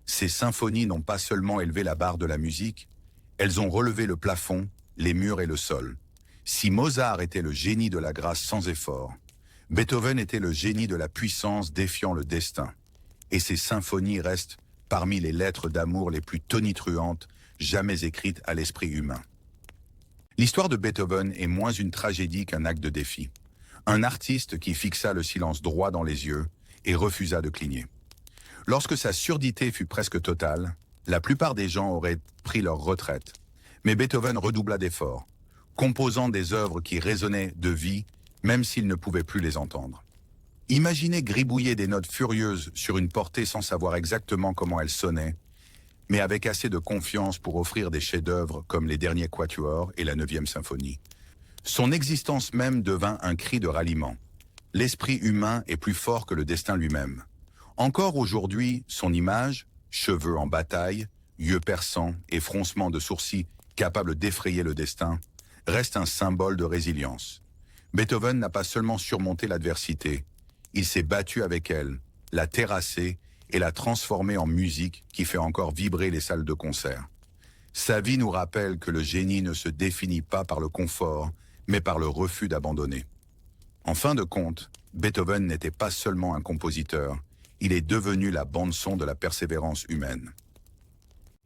Ces symphonies n'ont pas seulement élevé la barre de la musique, elles ont relevé le plafond, les murs et le sol. Si Mozart était le génie de la grâce sans effort, Beethoven était le génie de la puissance défiant le destin. Et ces symphonies restent parmi les lettres d'amour les plus tonitruantes jamais écrites à l'esprit humain. L'histoire de Beethoven est moins une tragédie qu'un acte de défi. Un artiste qui fixa le silence droit dans les yeux et refusa de cligner. Lorsque sa surdité fut presque totale, la plupart des gens auraient pris leur retraite. Mais Beethoven redoubla d'efforts, composant des œuvres qui résonnaient de vie, même s'il ne pouvait plus les entendre. Imaginez gribouiller des notes furieuses sur une portée sans savoir exactement comment elles sonnaient, mais avec assez de confiance pour offrir des chefs-d'œuvre comme les derniers quatuors et la 9e symphonie. Son existence même devint un cri de ralliement. L'esprit humain est plus fort que le destin lui-même. Encore aujourd'hui, son image, cheveux en bataille, yeux perçants et froncements de sourcils capables d'effrayer le destin, reste un symbole de résilience. Beethoven n'a pas seulement surmonté l'adversité, il s'est battu avec elle, l'a terrassée et l'a transformée en musique qui fait encore vibrer les salles de concert. Sa vie nous rappelle que le génie ne se définit pas par le confort, mais par le refus d'abandonner. En fin de compte, Beethoven n'était pas seulement un compositeur, il est devenu la bande-son de la persévérance humaine.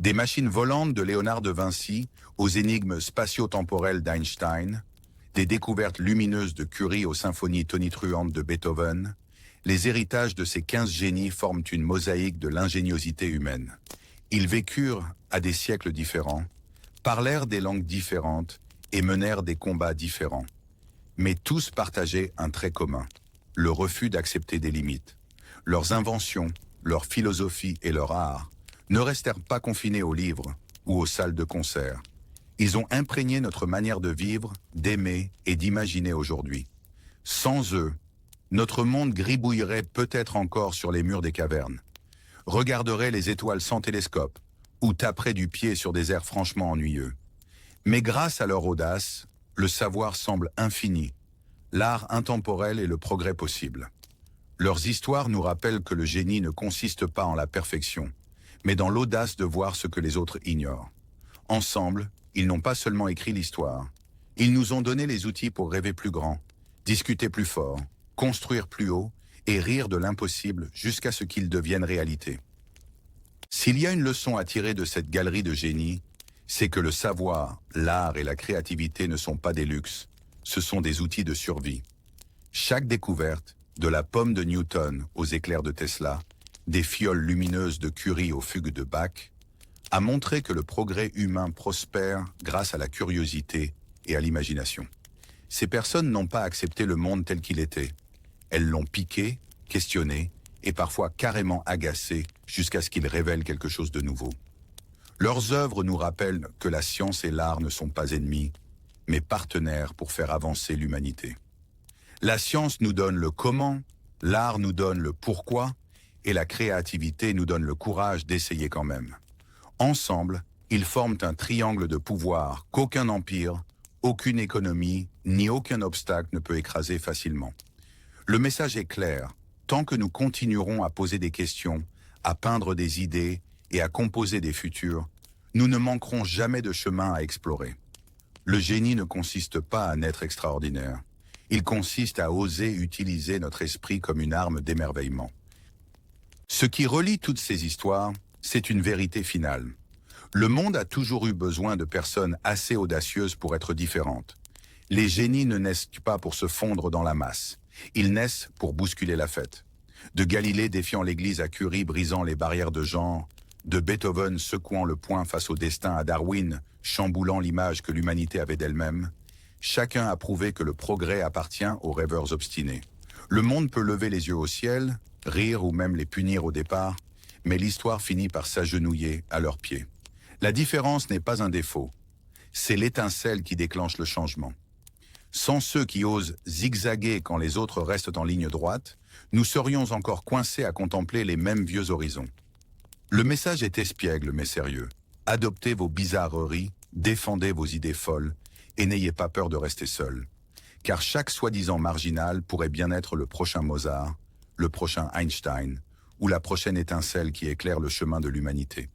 Des machines volantes de Léonard de Vinci aux énigmes spatio-temporelles d'Einstein, des découvertes lumineuses de Curie aux symphonies tonitruantes de Beethoven, les héritages de ces 15 génies forment une mosaïque de l'ingéniosité humaine. Ils vécurent à des siècles différents, parlèrent des langues différentes et menèrent des combats différents. Mais tous partageaient un trait commun, le refus d'accepter des limites. Leurs inventions, leur philosophie et leur art ne restèrent pas confinés aux livres ou aux salles de concert. Ils ont imprégné notre manière de vivre, d'aimer et d'imaginer aujourd'hui. Sans eux, notre monde gribouillerait peut-être encore sur les murs des cavernes, regarderait les étoiles sans télescope ou taperait du pied sur des airs franchement ennuyeux. Mais grâce à leur audace, le savoir semble infini, l'art intemporel et le progrès possible. Leurs histoires nous rappellent que le génie ne consiste pas en la perfection, mais dans l'audace de voir ce que les autres ignorent. Ensemble, ils n'ont pas seulement écrit l'histoire, ils nous ont donné les outils pour rêver plus grand, discuter plus fort, construire plus haut et rire de l'impossible jusqu'à ce qu'il devienne réalité. S'il y a une leçon à tirer de cette galerie de génies, c'est que le savoir, l'art et la créativité ne sont pas des luxes, ce sont des outils de survie. Chaque découverte, de la pomme de Newton aux éclairs de Tesla, des fioles lumineuses de Curie aux fugues de Bach, a montré que le progrès humain prospère grâce à la curiosité et à l'imagination. Ces personnes n'ont pas accepté le monde tel qu'il était. Elles l'ont piqué, questionné et parfois carrément agacé jusqu'à ce qu'il révèle quelque chose de nouveau. Leurs œuvres nous rappellent que la science et l'art ne sont pas ennemis, mais partenaires pour faire avancer l'humanité. La science nous donne le comment, l'art nous donne le pourquoi, et la créativité nous donne le courage d'essayer quand même. Ensemble, ils forment un triangle de pouvoir qu'aucun empire, aucune économie, ni aucun obstacle ne peut écraser facilement. Le message est clair, tant que nous continuerons à poser des questions, à peindre des idées et à composer des futurs, nous ne manquerons jamais de chemin à explorer. Le génie ne consiste pas à naître extraordinaire. Il consiste à oser utiliser notre esprit comme une arme d'émerveillement. Ce qui relie toutes ces histoires, c'est une vérité finale. Le monde a toujours eu besoin de personnes assez audacieuses pour être différentes. Les génies ne naissent pas pour se fondre dans la masse. Ils naissent pour bousculer la fête. De Galilée défiant l'Église à Curie brisant les barrières de genre, de Beethoven secouant le poing face au destin à Darwin, chamboulant l'image que l'humanité avait d'elle-même, chacun a prouvé que le progrès appartient aux rêveurs obstinés. Le monde peut lever les yeux au ciel, rire ou même les punir au départ, mais l'histoire finit par s'agenouiller à leurs pieds. La différence n'est pas un défaut, c'est l'étincelle qui déclenche le changement. Sans ceux qui osent zigzaguer quand les autres restent en ligne droite, nous serions encore coincés à contempler les mêmes vieux horizons. Le message est espiègle mais sérieux. Adoptez vos bizarreries, défendez vos idées folles et n'ayez pas peur de rester seul. Car chaque soi-disant marginal pourrait bien être le prochain Mozart, le prochain Einstein ou la prochaine étincelle qui éclaire le chemin de l'humanité.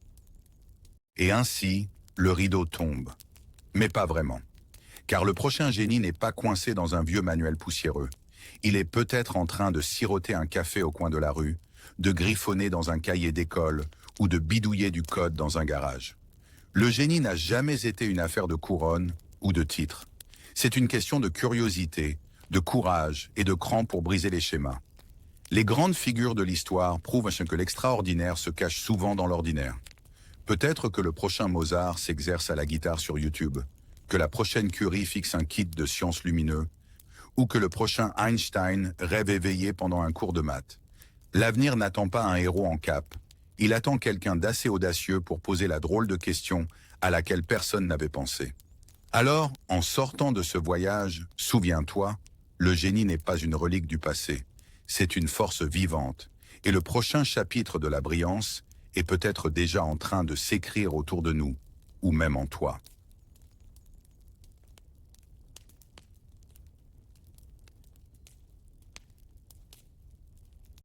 Et ainsi, le rideau tombe. Mais pas vraiment. Car le prochain génie n'est pas coincé dans un vieux manuel poussiéreux. Il est peut-être en train de siroter un café au coin de la rue, de griffonner dans un cahier d'école ou de bidouiller du code dans un garage. Le génie n'a jamais été une affaire de couronne ou de titre. C'est une question de curiosité, de courage et de cran pour briser les schémas. Les grandes figures de l'histoire prouvent que l'extraordinaire se cache souvent dans l'ordinaire. Peut-être que le prochain Mozart s'exerce à la guitare sur YouTube, que la prochaine Curie fixe un kit de sciences lumineux, ou que le prochain Einstein rêve éveillé pendant un cours de maths. L'avenir n'attend pas un héros en cape, il attend quelqu'un d'assez audacieux pour poser la drôle de question à laquelle personne n'avait pensé. Alors, en sortant de ce voyage, souviens-toi, le génie n'est pas une relique du passé, c'est une force vivante, et le prochain chapitre de la brillance est peut-être déjà en train de s'écrire autour de nous, ou même en toi.